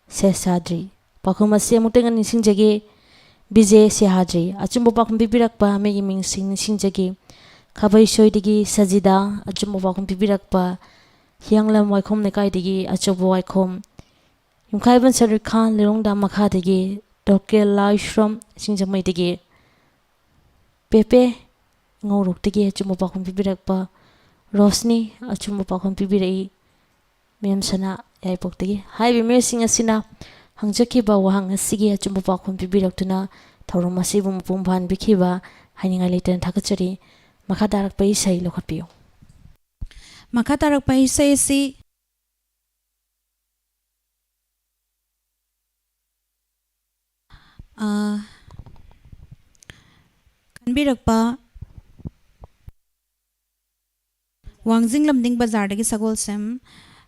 ꯁꯦꯁꯥꯗ꯭ꯔꯤ꯫ ꯄꯥꯎꯈꯨꯝ ꯑꯁꯤ ꯑꯃꯨꯛꯇꯪ ꯅꯤꯡꯁꯤꯡꯖꯒꯦ, ꯕꯤꯖꯦ ꯁꯦꯍꯥꯗ꯭ꯔꯤ꯫ ꯑꯆꯨꯝꯕ ꯄꯥꯎꯈꯨꯝ ꯄꯤꯕꯤꯔꯛꯄ ꯃꯤꯒꯤ ꯃꯤꯡꯁꯤꯡ ꯅꯤꯡꯁꯤꯡꯖꯒꯦ: ꯈꯥꯕꯩꯁꯣꯏꯗꯒꯤ ꯁꯖꯤꯗꯥ ꯑꯆꯨꯝꯕ ꯄꯥꯎꯈꯨꯝ ꯄꯤꯕꯤꯔꯛꯄ, ꯍꯤꯌꯥꯡꯂꯝ ꯋꯥꯏꯈꯣꯝ ꯂꯩꯀꯥꯏꯗꯒꯤ ꯑꯆꯧꯕ ꯋꯥꯏꯈꯣꯝ, ꯌꯨꯝꯈꯥꯏꯕꯟ ꯁꯔꯨꯛ ꯈꯥꯟ ꯂꯤꯂꯣꯡꯗꯥꯝ ꯃꯈꯥꯗꯒꯤ ꯗꯣꯀꯦꯜ ꯂꯥꯏꯁ꯭ꯔꯝ ꯁꯤꯡꯖꯃꯩꯗꯒꯤ, ꯄꯦꯄꯦ ꯉꯧꯔꯣꯛꯇꯒꯤ ꯑꯆꯨꯝꯕ ꯄꯥꯎꯈꯨꯝ ꯄꯤꯕꯤꯔꯛꯄ, ꯔꯣꯁꯅꯤ ꯑꯆꯨꯝꯕ ꯄꯥꯎꯈꯨꯝ ꯄꯤꯕꯤꯔꯛꯏ ꯃꯦꯝ ꯁꯅꯥ ꯌꯥꯏꯄꯣꯛꯇꯒꯤ꯫ ꯍꯥꯏꯔꯤꯕ ꯃꯤꯑꯣꯏꯁꯤꯡ ꯑꯁꯤꯅ ꯍꯪꯖꯈꯤꯕ ꯋꯥꯍꯪ ꯑꯁꯤꯒꯤ ꯑꯆꯨꯝꯕ ꯄꯥꯎꯈꯨꯝ ꯄꯤꯕꯤꯔꯛꯇꯨꯅ ꯊꯧꯔꯝ ꯑꯁꯤꯕꯨ ꯃꯄꯨꯡ ꯐꯥꯍꯟꯕꯤꯈꯤꯕ ꯍꯥꯏꯅꯤꯡꯉꯥꯏ ꯂꯩꯇꯅ ꯊꯥꯒꯠꯆꯔꯤ꯫ ꯃꯈꯥ ꯇꯥꯔꯛꯄ ꯏꯁꯩ ꯂꯧꯈꯠꯄꯤꯌꯨ꯫ ꯃꯈꯥ ꯇꯥꯔꯛꯄ ꯏꯁꯩ ꯑꯁꯤ ꯈꯟꯕꯤꯔꯛꯄ ꯋꯥꯡꯖꯤꯡ ꯂꯝꯗꯤꯡ ꯕꯖꯥꯔꯗꯒꯤ ꯁꯒꯣꯜꯁꯦꯝ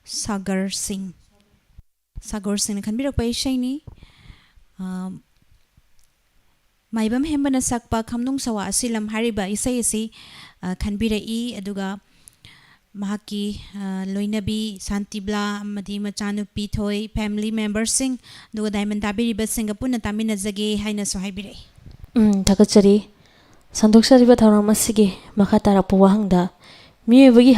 ꯁꯥꯒꯔ ꯁꯤꯡꯅ ꯈꯟꯕꯤꯔꯛꯄ ꯏꯁꯩꯅꯤ꯫ ꯃꯥꯏꯕꯝ ꯍꯦꯝꯕꯅ ꯁꯛꯄ ꯈꯝꯅꯨꯡ ꯁꯋꯥ ꯑꯁꯤꯂꯝ ꯍꯥꯏꯔꯤꯕ ꯏꯁꯩ ꯑꯁꯤ ꯈꯟꯕꯤꯔꯛꯏ꯫ ꯑꯗꯨꯒ ꯃꯍꯥꯛꯀꯤ ꯂꯣꯏꯅꯕꯤ ꯁꯥꯟꯇꯤꯕ꯭ꯂꯥ ꯑꯃꯗꯤ ꯃꯆꯥꯅꯨꯄꯤ ꯊꯣꯏ, ꯐꯦꯃꯤꯂꯤ ꯃꯦꯝꯕꯔꯁꯤꯡ ꯑꯗꯨꯒ ꯗꯥꯏꯃꯟ ꯇꯥꯕꯤꯔꯤꯕꯁꯤꯡꯒ ꯄꯨꯟꯅ ꯇꯥꯃꯤꯟꯅꯖꯒꯦ ꯍꯥꯏꯅꯁꯨ ꯍꯥꯏꯕꯤꯔꯛꯏ꯫ ꯊꯥꯒꯠꯆꯔꯤ꯫ ꯁꯟꯗꯣꯛꯆꯔꯤꯕ ꯊꯧꯔꯝ ꯑꯁꯤꯒꯤ ꯃꯈꯥ ꯇꯥꯔꯛꯄ ꯋꯥꯍꯪꯗ ꯃꯤꯑꯣꯏꯕꯒꯤ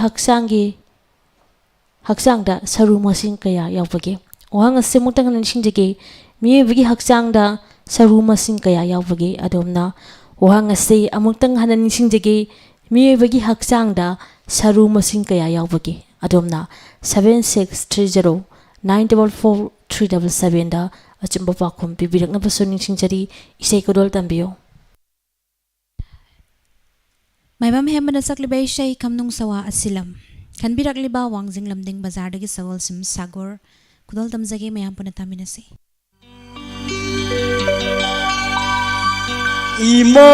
ꯍꯛꯆꯥꯡꯗ ꯁꯔꯨ ꯃꯁꯤꯡ ꯀꯌꯥ ꯌꯥꯎꯕꯒꯦ? ꯋꯥꯍꯪ ꯑꯁꯤ ꯑꯃꯨꯛꯇꯪ ꯅꯤꯡꯁꯤꯡꯖꯒꯦ, ꯃꯤꯑꯣꯏꯕꯒꯤ ꯍꯛꯆꯥꯡꯗ ꯁꯔꯨ ꯃꯁꯤꯡ ꯀꯌꯥ ꯌꯥꯎꯕꯒꯦ? ꯑꯗꯣꯝꯅ ꯋꯥꯍꯪ ꯑꯁꯤ ꯑꯃꯨꯛꯇꯪ ꯍꯟꯅ ꯅꯤꯡꯁꯤꯡꯖꯒꯦ, ꯃꯤꯑꯣꯏꯕꯒꯤ ꯍꯛꯆꯥꯡꯗ ꯁꯔु मसिंग कया यावबगे अदोमना 7630944377 दा अचुंबा पाखुम पिबिरकनबसु निंगसिंजरी इसे कोदोल तंबियो माइबम हेमना सकलिबा इशै खमनुंग सवा असिलम खनबिरकलिबा वांगजिंग लमदिंग बाजारदगी सगोलसिम सागोर कोदोल तमजगे मयाम पुना तामिनसे इमा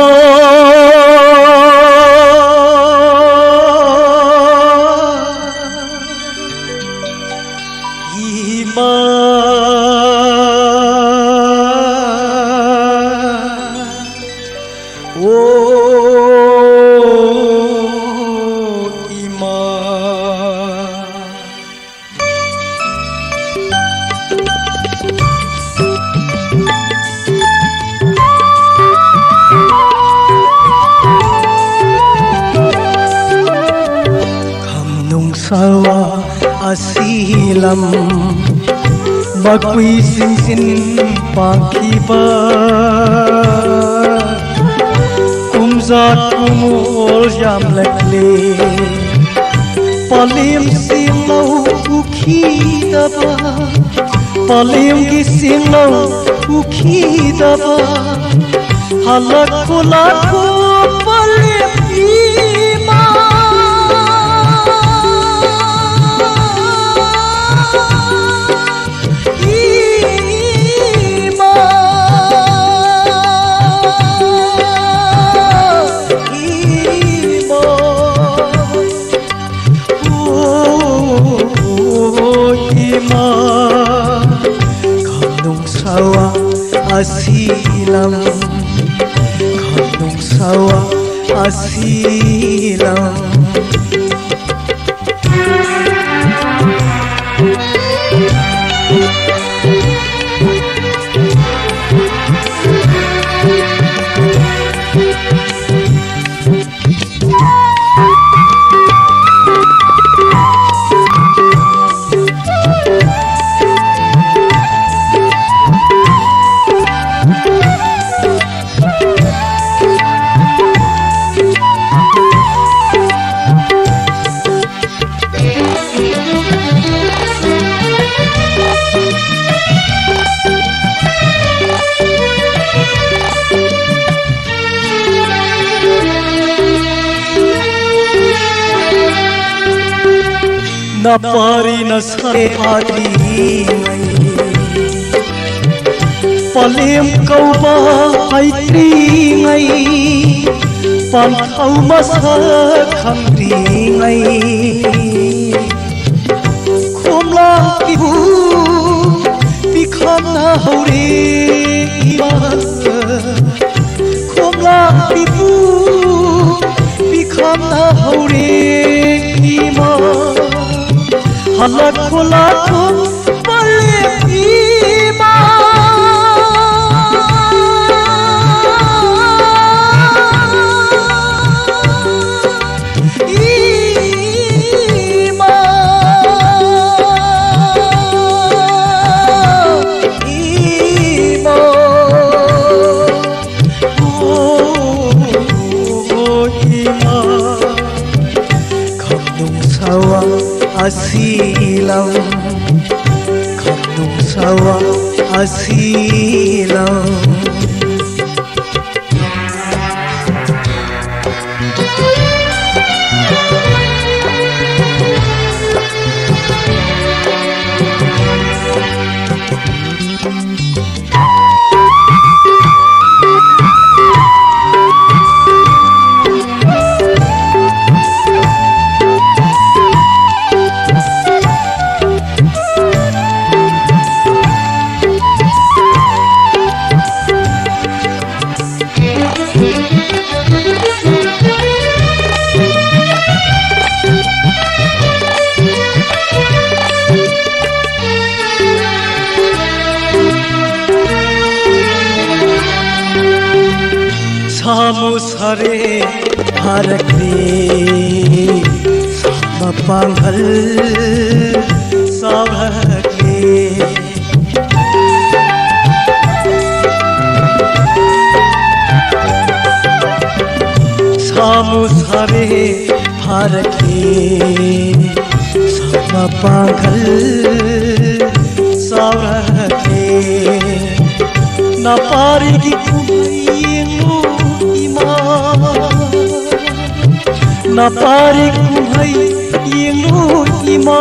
asilam bakui sin pakiba kumzat kumul jam lekle palim silau ukhidaba palim ki silau ukhidaba halakku lakku palim asilam kandung sawa asilam na pari na sare hati palim kau ba haitri ngai pan khau masa khamri ngai khomla ki bu bikham na hore Kamna haure ima Halak khulakpa pale ima Asilam Kandung sawa asilam Samusare harakne sama panghal sabhakne Samusare harakne sama panghal sabhakne napari ki kumayengu Napari kumhai yengu ima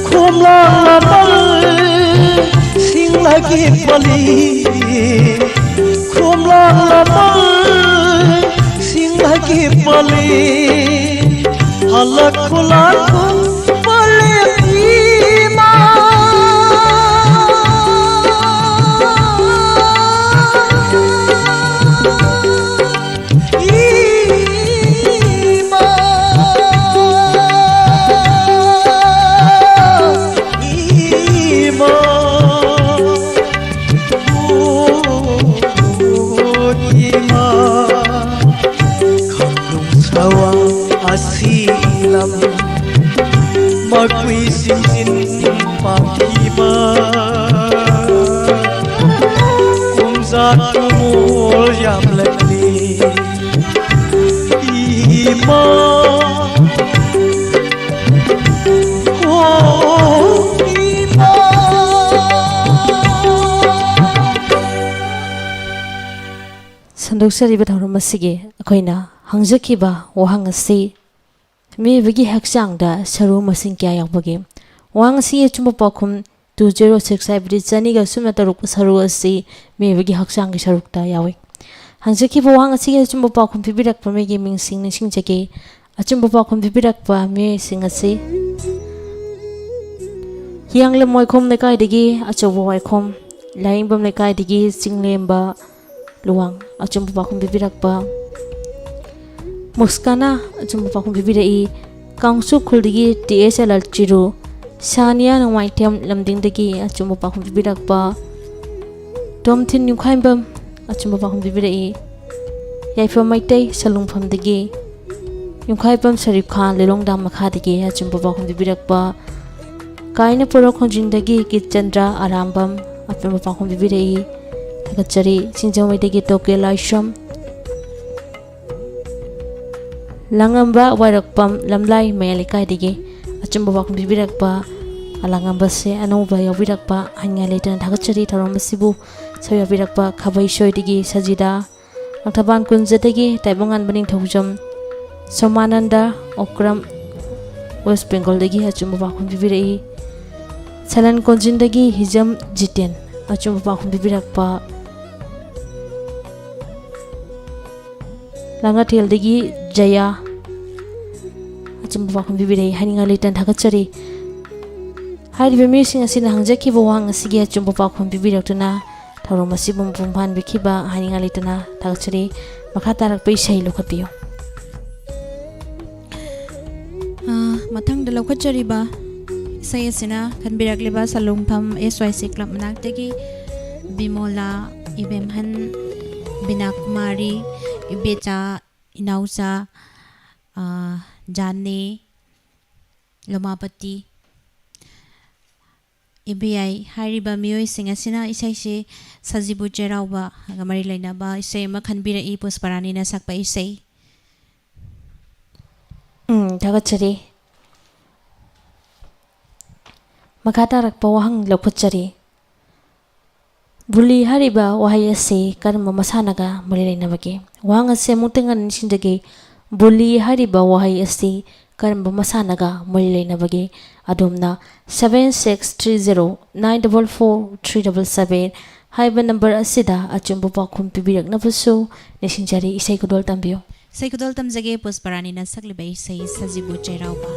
Khomlang lamal sing lagi pali Khomlang lamal sing lagi pali Halak khulakpa pali ima Asilam Magui sinsin panghiba Kumzat kumul yam lakli Ima Oh Ima Sandok sariba thauram asige akoina hangjakiba wahang asi mibagi hakchangda saru masing kya yakbagi wahang asi chumba paokhum 2006 ibri chani ga sumna taruk saru asi mibagi hakchang gi sarukta yawi hangjakiba wahang asi chumba paokhum pibirak pame gi mingsing ning singjage achumba paokhum pibirak pa me sing asi hiangle moikhom ne kai digi achobo waikhom laingbam ne kai digi singlemba luang achumba paokhum pibirak pa Muskana achumba paokhum pibirai Kangsu khuligi TSL chiru Sania nang waitem lamdingdagi achumba paokhum pibirakpa Tomthin nyukhaimbam achumba paokhum pibirai Yaifam maitai salungphamdagi Nyukhaipam Sharif Khan lelongdam makhadagi achumba paokhum pibirakpa Kaina pura khonjingdagi Kitchandra Arambam achumba paokhum pibirai Thakachari Sinjawmaidagi Toke Laisham Langamba warakpam lamlai mayalikai dige achumba paokhum pibirakpa alangamba se anoba yawirakpa hanya letan thakachari tharomasibu sayawirakpa khabai shoi dige sajida Langthaban kunjatagi taibangan baning thawjam Somananda Okram West Bengal dagi achumba paokhum pibirai Salan konjindagi hijam jiten achumba paokhum pibirakpa Langathel dagi Jaya achumba paokhum pibirai haninga letan thakachari hariba mising asina hangjakiba wahang asigi achumba paokhum pibiraktuna tharom asibum pumphan bikhiba haninga letana thakachari ꯃꯈꯥ ꯇꯥꯔꯛꯄ ꯏꯁꯩ ꯂꯧꯈꯠꯄꯤꯌꯨ ꯃꯊꯪꯗ ꯂꯧꯈꯠꯆꯔꯤꯕ ꯏꯁꯩ ꯑꯁꯤꯅ ꯈꯟꯕꯤꯔꯛꯂꯤꯕ ꯁꯂꯨꯡꯐꯝ SYC club ꯃꯅꯥꯛꯇꯒꯤ ꯕꯤꯃꯣꯂꯥ ꯏꯕꯦꯝꯍꯟ ꯕꯤꯅꯥꯀꯨꯃꯥꯔꯤ ꯏꯕꯦꯆꯥ ꯏꯅꯥꯎꯆꯥ ꯖꯥꯅꯦ ꯂꯣꯃꯥꯄꯇꯤ ꯏꯕꯦꯌꯥꯏ ꯍꯥꯏꯔꯤꯕ ꯃꯤꯑꯣꯏꯁꯤꯡ ꯑꯁꯤꯅ ꯏꯁꯩꯁꯤ ꯁꯖꯤꯕꯨ ꯆꯩꯔꯥꯎꯕꯒ ꯃꯔꯤ ꯂꯩꯅꯕ ꯏꯁꯩ ꯑꯃ ꯈꯟꯕꯤꯔꯛꯏ ꯄꯨꯁꯄꯔꯥꯅꯤꯅ ꯁꯛꯄ ꯏꯁꯩ ꯊꯥꯒꯠꯆꯔꯤ ꯃꯈꯥ ꯇꯥꯔꯛꯄ ꯋꯥꯍꯪ ꯂꯧꯈꯠꯆꯔꯤ ꯕꯨꯂꯤ ꯍꯥꯏꯔꯤꯕ ꯋꯥꯍꯩ ꯑꯁꯤ ꯀꯔꯝꯕ ꯃꯁꯥꯟꯅꯒ ꯃꯔꯤ ꯂꯩꯅꯕꯒꯦ ꯋꯥꯍꯪ ꯑꯁꯤ ꯑꯃꯨꯛꯇꯪ ꯅꯤꯡꯁꯤꯡꯖꯒꯦ ꯕꯨꯂꯤ ꯍꯥꯏꯔꯤꯕ ꯋꯥꯍꯩ ꯑꯁꯤ ꯀꯔꯝꯕ ꯃꯁꯥꯟꯅꯒ ꯃꯔꯤ ꯂꯩꯅꯕꯒꯦ ꯑꯗꯣꯝꯅ 7630944377 ꯍꯥꯏꯕ ꯅꯝꯕꯔ ꯑꯁꯤꯗ ꯑꯆꯨꯝꯕ ꯄꯥꯎꯈꯨꯝ ꯄꯤꯕꯤꯔꯛꯅꯕꯁꯨ ꯅꯤꯡꯁꯤꯡꯖꯔꯤ ꯏꯁꯩ ꯈꯨꯗꯣꯜ ꯇꯝꯕꯤꯌꯨ ꯏꯁꯩ ꯈꯨꯗꯣꯜ ꯇꯝꯖꯒꯦ ꯄꯨꯁꯄꯔꯥꯅꯤꯅ ꯁꯛꯂꯤꯕ ꯏꯁꯩ ꯁꯖꯤꯕꯨ ꯆꯩꯔꯥꯎꯕ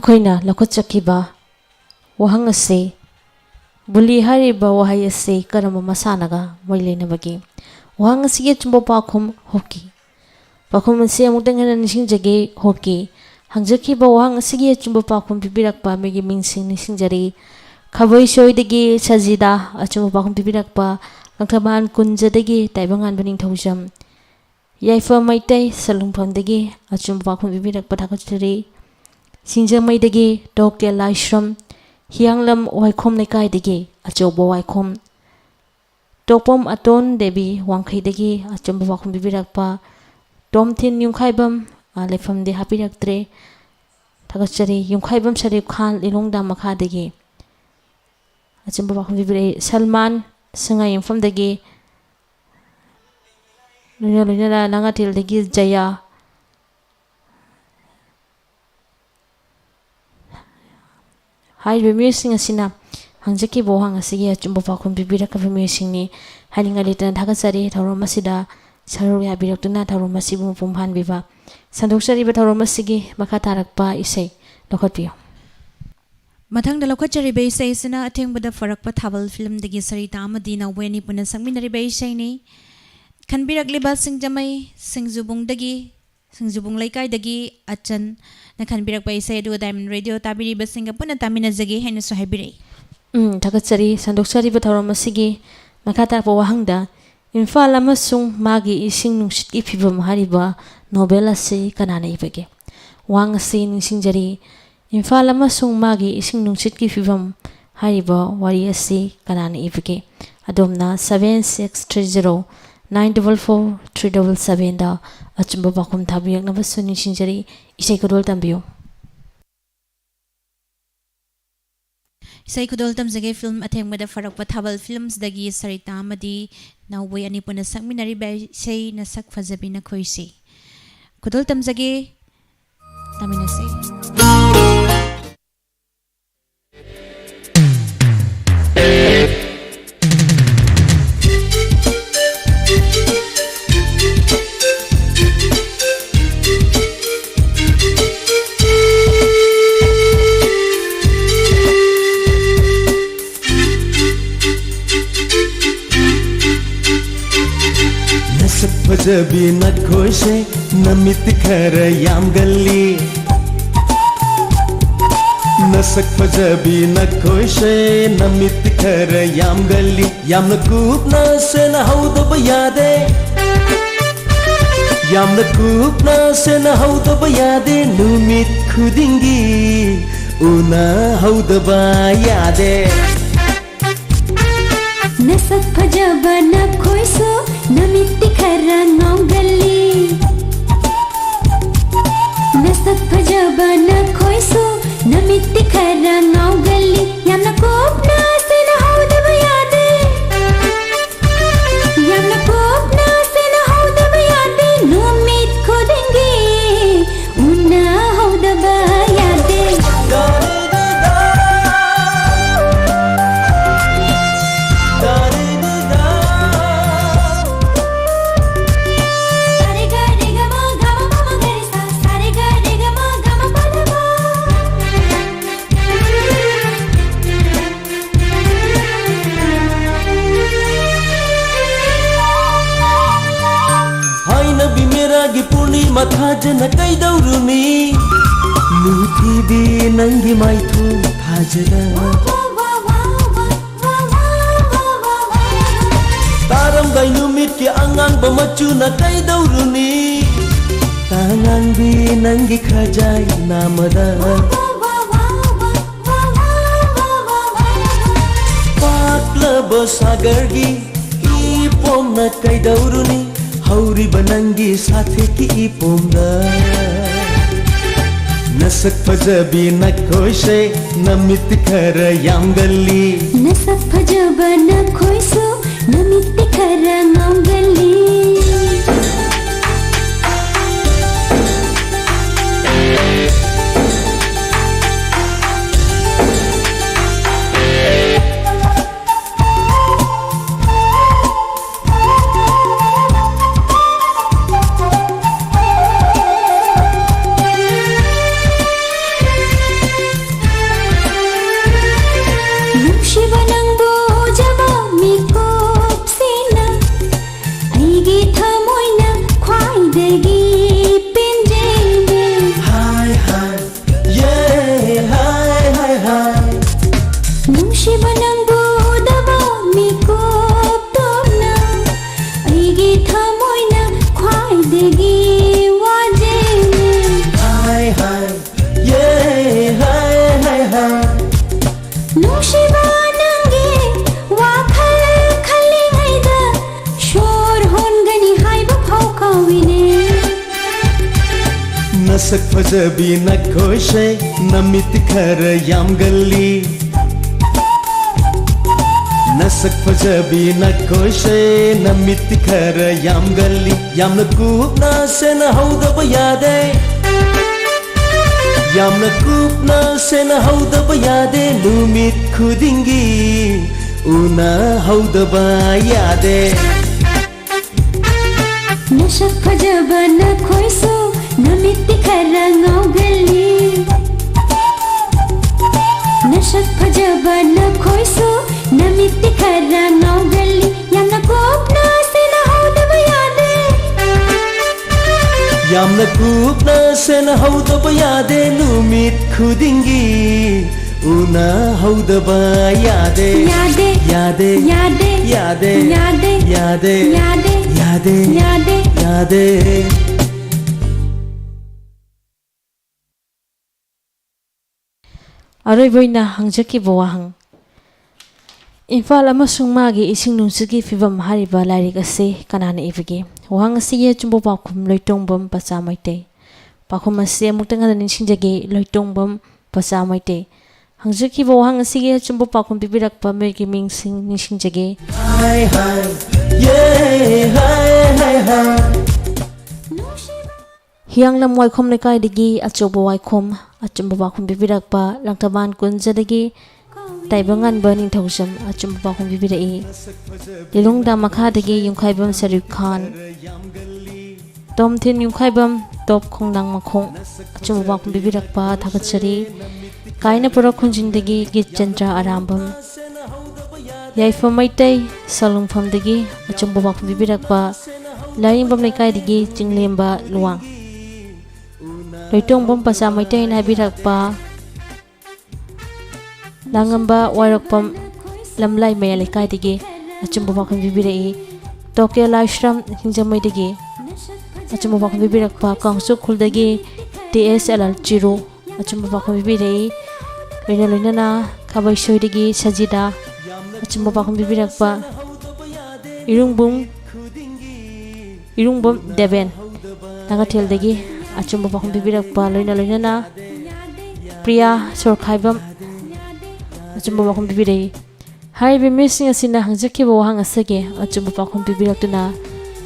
ꯑꯩꯈꯣꯏꯅ ꯂꯧꯈꯠꯆꯈꯤꯕ ꯋꯥꯍꯪ ꯑꯁꯤ ꯕꯨꯂꯤ ꯍꯥꯏꯔꯤꯕ ꯋꯥꯍꯩ ꯑꯁꯤ ꯀꯔꯝꯕ ꯃꯁꯥꯟꯅꯒ ꯃꯔꯤ ꯂꯩꯅꯕꯒꯦ? ꯋꯥꯍꯪ ꯑꯁꯤꯒꯤ ꯑꯆꯨꯝꯕ ꯄꯥꯎꯈꯨꯝ ꯍꯣꯀꯤ꯫ ꯄꯥꯎꯈꯨꯝ ꯑꯁꯤ ꯑꯃꯨꯛꯇꯪ ꯍꯦꯟꯅ ꯅꯤꯡꯁꯤꯡꯖꯒꯦ ꯍꯣꯀꯤ꯫ ꯍꯪꯖꯈꯤꯕ ꯋꯥꯍꯪ ꯑꯁꯤꯒꯤ ꯑꯆꯨꯝꯕ ꯄꯥꯎꯈꯨꯝ ꯄꯤꯕꯤꯔꯛꯄ ꯃꯤꯒꯤ ꯃꯤꯡꯁꯤꯡ ꯅꯤꯡꯁꯤꯡꯖꯔꯤ꯫ ꯈꯥꯕꯩꯁꯣꯏꯗꯒꯤ ꯁꯖꯤꯗꯥ ꯑꯆꯨꯝꯕ ꯄꯥꯎꯈꯨꯝ ꯄꯤꯕꯤꯔꯛꯄ, ꯂꯪꯊꯕꯥꯜ ꯀꯨꯟꯖꯗꯒꯤ ꯇꯥꯏꯕꯪꯉꯥꯟꯕ ꯅꯤꯡꯊꯧꯖꯝ, ꯌꯥꯏꯐ ꯃꯩꯇꯩ ꯁꯂꯨꯡꯐꯝꯗꯒꯤ ꯑꯆꯨꯝꯕ ꯄꯥꯎꯈꯨꯝ ꯄꯤꯕꯤꯔꯛꯄ ꯊꯥꯒꯠꯆꯔꯤ꯫ ꯁꯤꯡꯖꯃꯩꯗꯒꯤ ꯗꯣꯛꯇꯔ ꯂꯥꯏꯁ꯭ꯔꯝ, ꯍꯤꯌꯥꯡꯂꯝ ꯋꯥꯏꯈꯣꯝ ꯂꯩꯀꯥꯏꯗꯒꯤ ꯑꯆꯧꯕ ꯋꯥꯏꯈꯣꯝ, ꯇꯣꯛꯄꯝ ꯑꯇꯣꯟ ꯗꯦꯕꯤ ꯋꯥꯡꯈꯩꯗꯒꯤ ꯑꯆꯨꯝꯕ ꯄꯥꯎꯈꯨꯝ ꯄꯤꯕꯤꯔꯛꯄ, ꯇꯣꯝꯊꯤꯟ ꯌꯨꯝꯈꯥꯏꯕꯝ ꯂꯩꯐꯝꯗꯤ ꯍꯥꯞꯄꯤꯔꯛꯇ꯭ꯔꯦ ꯊꯥꯒꯠꯆꯔꯤ꯫ ꯌꯨꯝꯈꯥꯏꯕꯝ ꯁꯔꯤꯞ ꯈꯥꯟ ꯂꯤꯂꯣꯡꯗꯥꯝ ꯃꯈꯥꯗꯒꯤ ꯑꯆꯨꯝꯕ ꯄꯥꯎꯈꯨꯝ ꯄꯤꯕꯤꯔꯛꯏ꯫ ꯁꯜꯃꯥꯟ ꯁꯉꯥꯏ ꯌꯨꯝꯐꯝꯗꯒꯤ, ꯂꯣꯏꯅꯅ ꯂꯥꯡꯉꯥꯊꯦꯜꯗꯒꯤ ꯖꯌꯥ, ꯍꯥꯏꯔꯤꯕ ꯃꯤꯑꯣꯏꯁꯤꯡ ꯑꯁꯤꯅ ꯍꯪꯖꯈꯤꯕ ꯋꯥꯍꯪ ꯑꯁꯤꯒꯤ ꯑꯆꯨꯝꯕ ꯄꯥꯎꯈꯨꯝ ꯄꯤꯕꯤꯔꯛꯈꯤꯕ ꯃꯤꯑꯣꯏꯁꯤꯡꯅꯤ꯫ ꯍꯥꯏꯅꯤꯡꯉꯥꯏ ꯂꯩꯇꯅ ꯊꯥꯒꯠꯆꯔꯤ꯫ ꯊꯧꯔꯝ ꯑꯁꯤꯗ ꯁꯔꯨꯛ ꯌꯥꯕꯤꯔꯛꯇꯨꯅ ꯊꯧꯔꯝ ꯑꯁꯤꯕꯨ ꯃꯄꯨꯡ ꯐꯥꯍꯟꯕꯤꯕ ꯁꯟꯗꯣꯛꯆꯔꯤꯕ ꯊꯧꯔꯝ ꯑꯁꯤꯒꯤ ꯃꯈꯥ ꯇꯥꯔꯛꯄ ꯏꯁꯩ ꯂꯧꯈꯠꯄꯤꯌꯨ꯫ ꯃꯊꯪꯗ ꯂꯧꯈꯠꯆꯔꯤꯕ ꯏꯁꯩꯁꯤꯅ ꯑꯊꯦꯡꯕꯗ ꯐꯔꯛꯄ ꯊꯥꯕꯜ ꯐꯤल्मꯗꯒꯤ ꯁꯔꯤꯇꯥ ꯑꯃꯗꯤ ꯅꯥꯎꯕꯣꯏ ꯑꯅꯤ ꯄꯨꯟꯅ ꯁꯛꯃꯤꯟꯅꯔꯤꯕ ꯏꯁꯩꯅꯤ꯫ ꯈꯟꯕꯤꯔꯛꯂꯤꯕ ꯁꯤꯡꯖꯃꯩ ꯁꯤꯡꯖꯨꯕꯨꯡ ꯂꯩꯀꯥꯏꯗꯒꯤ ꯑꯆꯟꯅ ꯈꯟꯕꯤꯔꯛꯄ ꯏꯁꯩ ꯑꯗꯨꯒ ꯗꯥꯏꯃꯟ ꯔꯦꯗꯤꯑꯣ ꯇꯥꯕꯤꯔꯤꯕꯁꯤꯡꯒ ꯄꯨꯟꯅ ꯇꯥꯃꯤꯟꯅꯖꯒꯦ ꯍꯥꯏꯅꯁꯨ ꯍꯥꯏꯕꯤꯔꯛꯏ꯫ ꯊꯥꯒꯠꯆꯔꯤ꯫ ꯁꯟꯗꯣꯛꯆꯔꯤꯕ ꯊꯧꯔꯝ ꯑꯁꯤꯒꯤ ꯃꯈꯥ ꯇꯥꯔꯛꯄ ꯋꯥꯍꯪꯗ ꯏꯝꯐꯥꯜ ꯑꯃꯁꯨꯡ ꯃꯥꯒꯤ ꯏꯁꯤꯡ ꯅꯨꯡꯁꯤꯠꯀꯤ ꯐꯤꯕꯝ ꯍꯥꯏꯔꯤꯕ ꯅꯣꯕꯦꯜ ꯑꯁꯤ ꯀꯅꯥꯅ ꯏꯕꯒꯦ? ꯋꯥꯍꯪ ꯑꯁꯤ ꯅꯤꯡꯁꯤꯡꯖꯔꯤ꯫ ꯏꯝꯐꯥꯜ ꯑꯃꯁꯨꯡ ꯃꯥꯒꯤ ꯏꯁꯤꯡ ꯅꯨꯡꯁꯤꯠꯀꯤ ꯐꯤꯕꯝ ꯍꯥꯏꯔꯤꯕ ꯋꯥꯔꯤ ꯑꯁꯤ ꯀꯅꯥꯅ ꯏꯕꯒꯦ? ꯑꯗꯣꯝꯅ 7630944377ꯗ ꯑꯆꯨꯝꯕ ꯄꯥꯎꯈꯨꯝ ꯊꯥꯕꯤꯔꯛꯅꯕꯁꯨ ꯅꯤꯡꯁꯤꯡꯖꯔꯤ꯫ ꯏꯁꯩ ꯈꯨꯗꯣꯜ ꯇꯝꯕꯤꯌꯨ꯫ ꯏꯁꯩ ꯈꯨꯗꯣꯜ ꯇꯝꯖꯒꯦ ꯐꯤल्म ꯑꯊꯦꯡꯕꯗ ꯐꯔꯛꯄ ꯊꯥꯕꯜ ꯐꯤल्मꯁꯗꯒꯤ ꯁꯔꯤꯇꯥ ꯑꯃꯗꯤ ꯅꯥꯎꯕꯣꯏ ꯑꯅꯤ ꯄꯨꯟꯅ ꯁꯛꯃꯤꯟꯅꯔꯤꯕ ꯏꯁꯩ ꯅꯁꯛ ꯐꯖꯕꯤ ꯅꯈꯣꯏꯁꯤ ꯈꯨꯗꯣꯜ ꯇꯝꯖꯒꯦ, ꯇꯥꯃꯤꯟꯅꯁꯤ꯫ फजबी नखोशे नमित खर याम गल्ली नसक फजबी नखोशे नमित खर याम गल्ली याम नकूप नसे न हौदब यादे याम नकूप नसे न हौदब यादे नुमित खुदिंगी उना हौदब यादे नसक फजब नखोशो नमित खर गल्ली नसक फजब नखोशो नमित खर गल्ली याम नकूप नसे न हौदब यादे याम नकूप नसे न हौदब यादे नुमित खुदिंगी उना हौदब यादे पूर्णिमा थाजन कैदौरुनी नुथिबी नंगी माइथु थाजरा तारम गाइनुमित के अंगांग बमचु न कैदौरुनी तांगांगी नंगी खजाई नामदा पाटलब सागरगी ई पोम न कैदौरुनी हौरी बनंगी साथे की पोंदा नसक फजबी नखोशे नमित खर याम गल्ली नसक फजब नखोशो नमित खर गल्ली ꯅꯁꯛ ꯐꯖꯕꯤ ꯅꯈꯣꯏꯁꯦ ꯅꯃꯤꯠ ꯈꯔ ꯌꯥꯝꯒꯜꯂꯤ ꯅꯁꯛ ꯐꯖꯕꯤ ꯅꯈꯣꯏꯁꯦ ꯅꯃꯤꯠ ꯈꯔ ꯌꯥꯝꯒꯜꯂꯤ ꯌꯥꯝꯅ ꯀꯨꯞꯅ ꯁꯦꯟꯅꯍꯧꯗꯕ ꯌꯥꯗꯦ ꯌꯥꯝꯅ ꯀꯨꯞꯅ ꯁꯦꯟꯅꯍꯧꯗꯕ ꯌꯥꯗꯦ ꯅꯨꯃꯤꯠ ꯈꯨꯗꯤꯡꯒꯤ ꯎꯅꯍꯧꯗꯕ ꯌꯥꯗꯦ नशक फजबा नखोइसो नमित्ति खरा ngaugali नशक फजबा नखोइसो नमित्ति खरा ngaugali yamna kopna sena haudaba yade yamna kupna senahudaba yade numit khudingi unahudaba yade yade yade yade yade yade yade yade yade yade yade Aroiboina hangjakiba wahang Imphal amasung magi ising nungsugi fibam hariba lairik ase kanana ibige wahang asiye chumbo paokhum loitongbam pacha maite paokhum ase amuktang hana ningsingjage loitongbam pacha maite hangjakiba wahang asiye chumbo paokhum bibirakpa megi mingsing ningsingjage hi hi yeah hi hi hi Hiang lam waikhom lekai digi achobo waikhom achumba paokhum bibirakpa langtaban kunjadagi Taibangan burning thousam achumba paokhum bibirai Lilungda makhadagi yungkhaibam Sarif Khan Tom Thin yungkhaibam Top Khongdang Makhong achumba paokhum bibirakpa thakachari Kaina pura khunjingdagi Git Chandra Arambam Yaifam Maitai Salungpham dagi achumba paokhum bibirakpa Laingbam lekai digi Chinglemba Luang Loitongbam pacha maitai na birakpa Langamba Wairakpam Lamlai Maya lekai digi achumba paokhum bibirai Tokyo Lashram hingjamai digi achumba paokhum bibirakpa Kangsu Khuldagi TSLR Chiro achumba paokhum bibirai Loina Khabaisoi digi Sajida achumba paokhum bibirakpa Irungbum Deben Nangathel dagi achumba paokhum bibirakpa loina Priya Sorkhaibam achumba paokhum bibirai haribi mising asina hangjakiba wahang asage achumba paokhum bibiraktuna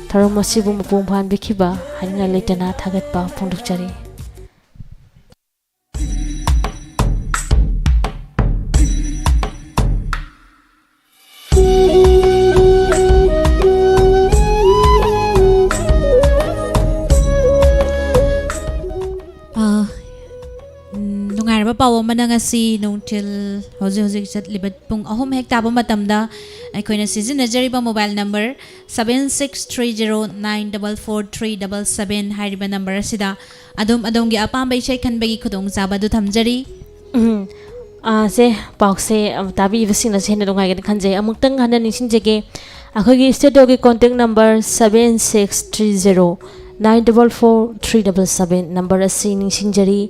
tharom asibu mupung phan bikhiba haninga leitana thagatpa phongdokchari pawo manangasi nongtil hoji chatlibat pung ahom hek taba matamda aikoina sizinajariba mobile number 7630944377 hariba number asida adom gi apamba isai khanbagi khudong jabadu thamjari se paukse tabi ibasina sena dongai gan khanje amuktang hana ningsingjage akhogi studio gi contact number 7630944377 number asi ningsingjari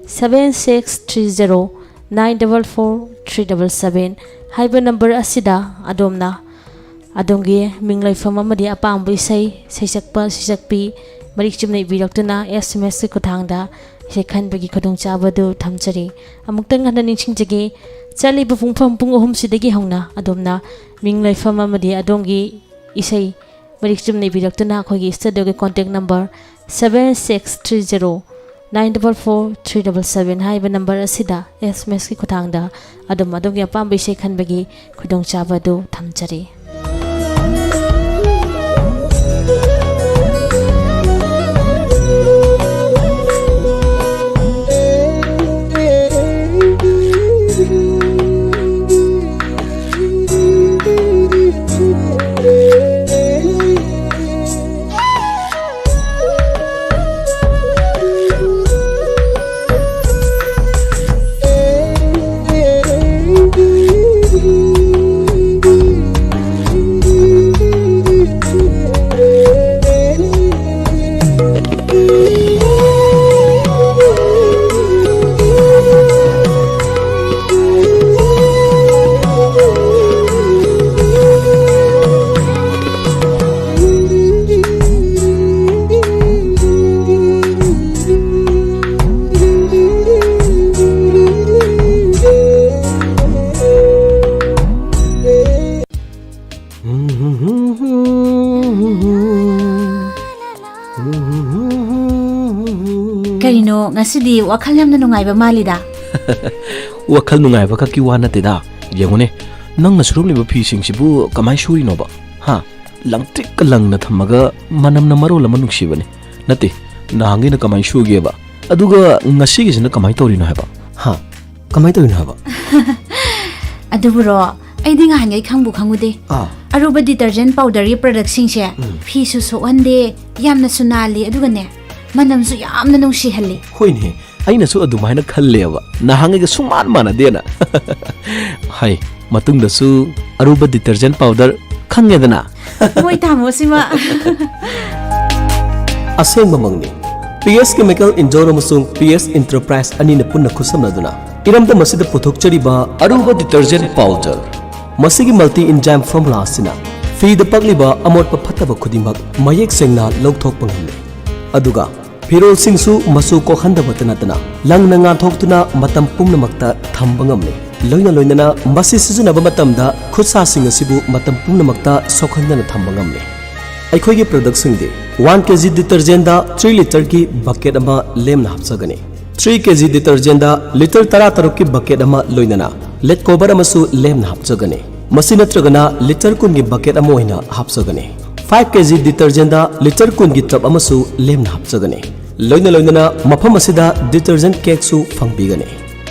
7630944377 haiba number asida adomgi minglai amadi apambu isai seijakpi marik chumna ibiraktuna SMS ki kuthangda sekhanbagi khudong chabadu thamchari amuktang hana ningsingjage chaliba pungpham pung ahum sidagi hauna adomna minglai amadi adongi isai marik chumna ibiraktuna khogi studio ki contact number 7630944377 haiba number asida SMS ki kuthangda adom ya pambai se khanbagi khudong chabadu thamchari Karino ngasidi wakhal yamna nungaiba malida. Wakhal nungaiba ka ki wa natida yengone nangna surumliba phi singsibu kamai suri no ba ha langtik ka langna thamaga manamna marol ama nuksibane nate nahangina kamai shuge ba aduga ngasigi sina kamai tori no haba ha kamai tori no haba Aduburo aidi nga hangai khangbu khangude aruba detergent powder ri product singse phi su sohande yamna sunali aduga ne manam su yamna nungsi halli hoine aina su adumaina khalleba nahangega suman mana dena hai matungda su aruba detergent powder khangedana moi tamo sima asengba mangni PS Chemical Indoor amasung PS Enterprise anina punna khusamnaduna iramda masida puthokchariba aruba detergent powder masigi multi enzyme formula asina feed pagliba amotpa phattaba khudimak mayek sengna lawthokpa ngamle aduga Pirol singsu masu ko khanda batanatana langna nga thoktuna matam pumnamakta thamba ngamle loina masi sijuna matamda khutsa sing asibu matam pumnamakta sokhandana thamba ngamle aikhogi product singde 1 kg detergent da 3 liter ki bucket ama lemna hapsagani 3 kg detergent da liter 13 ki bucket ama loinana let cover amasu lemna hapsagani masi natragana liter kun gi bucket ama oina hapsagani 5 kg detergent da liter kun gi tub amasu lemna hapsagani loina mafam asida detergent cake su fangbigani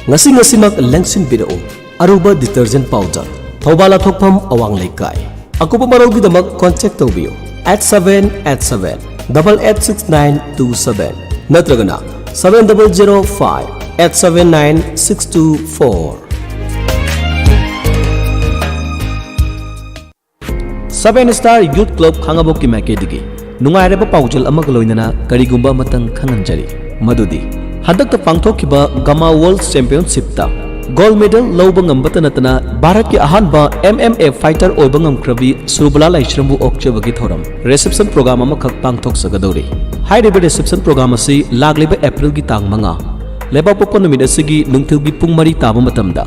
ngasimak lengsin bidao aruba detergent powder thobala thokpham awang leikai akupa marogi damak contact tawbiyo @787 886927 natragana 7005 879624 7 Star Youth Club Khangabok ki makedigi nungaireba paujal amag loinana karigumba matang khanganjari madudi hadakta pangthokkiba Gama World Championship ta gold medal lawba ngambata natana Bharat ki ahanba MMA fighter oiba ngamkrabi Surubala Laishrambu okchabagi thoram reception program ama khak pangthok sagadori hairiba reception program asi lagliba April ki tang manga leba pokko numit asigi nungthilgi pung mari taba matamda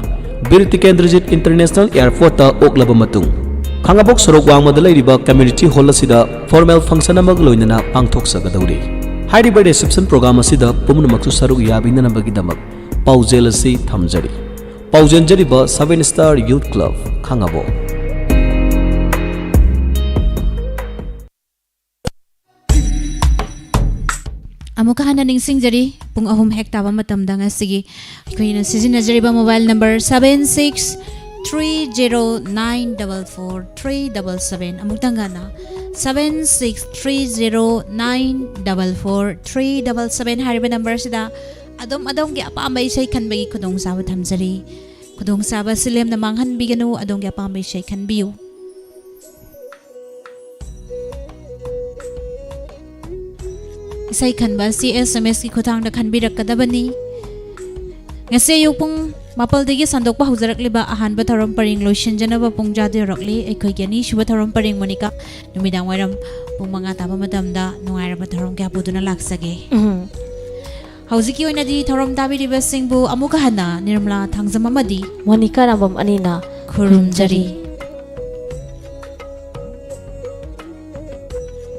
Bir Tikendrajit International Airport ta oklaba matung Khangabok sorok wangmada leiriba community hall asida formal function amag loinana pangthok sagadori hairiba reception program asida pumnamaksu saruk yabinana bagidamak paujel asi thamjari paujenjariba 7 Star Youth Club Khangabok Amuka hana ningsingjari pung ahum hek taba matamda ngasigi aikoina sizinajariba mobile number 7630944377 amuktangana 7630944377 hariba number sida adom gi apambai sei khanbagi khudong sawa thamjari khudong sawa silem na manghan biganu adom gi apambai sei khanbiu Isai khanba si SMS ki khutang da khanbirak kadabani ngase yupung mapal degi sandok pa hujarak liba ahan ba tharom paring lotion janaba pungja de rakli ekhoi gani shuba tharom paring monika numidang wairam pung manga taba madamda nungaira ba tharom kya puduna laksage Hauziki oina di tharom tabi riba singbu amuka hana nirmala thangjama madi Monica Rambam Anina khurumjari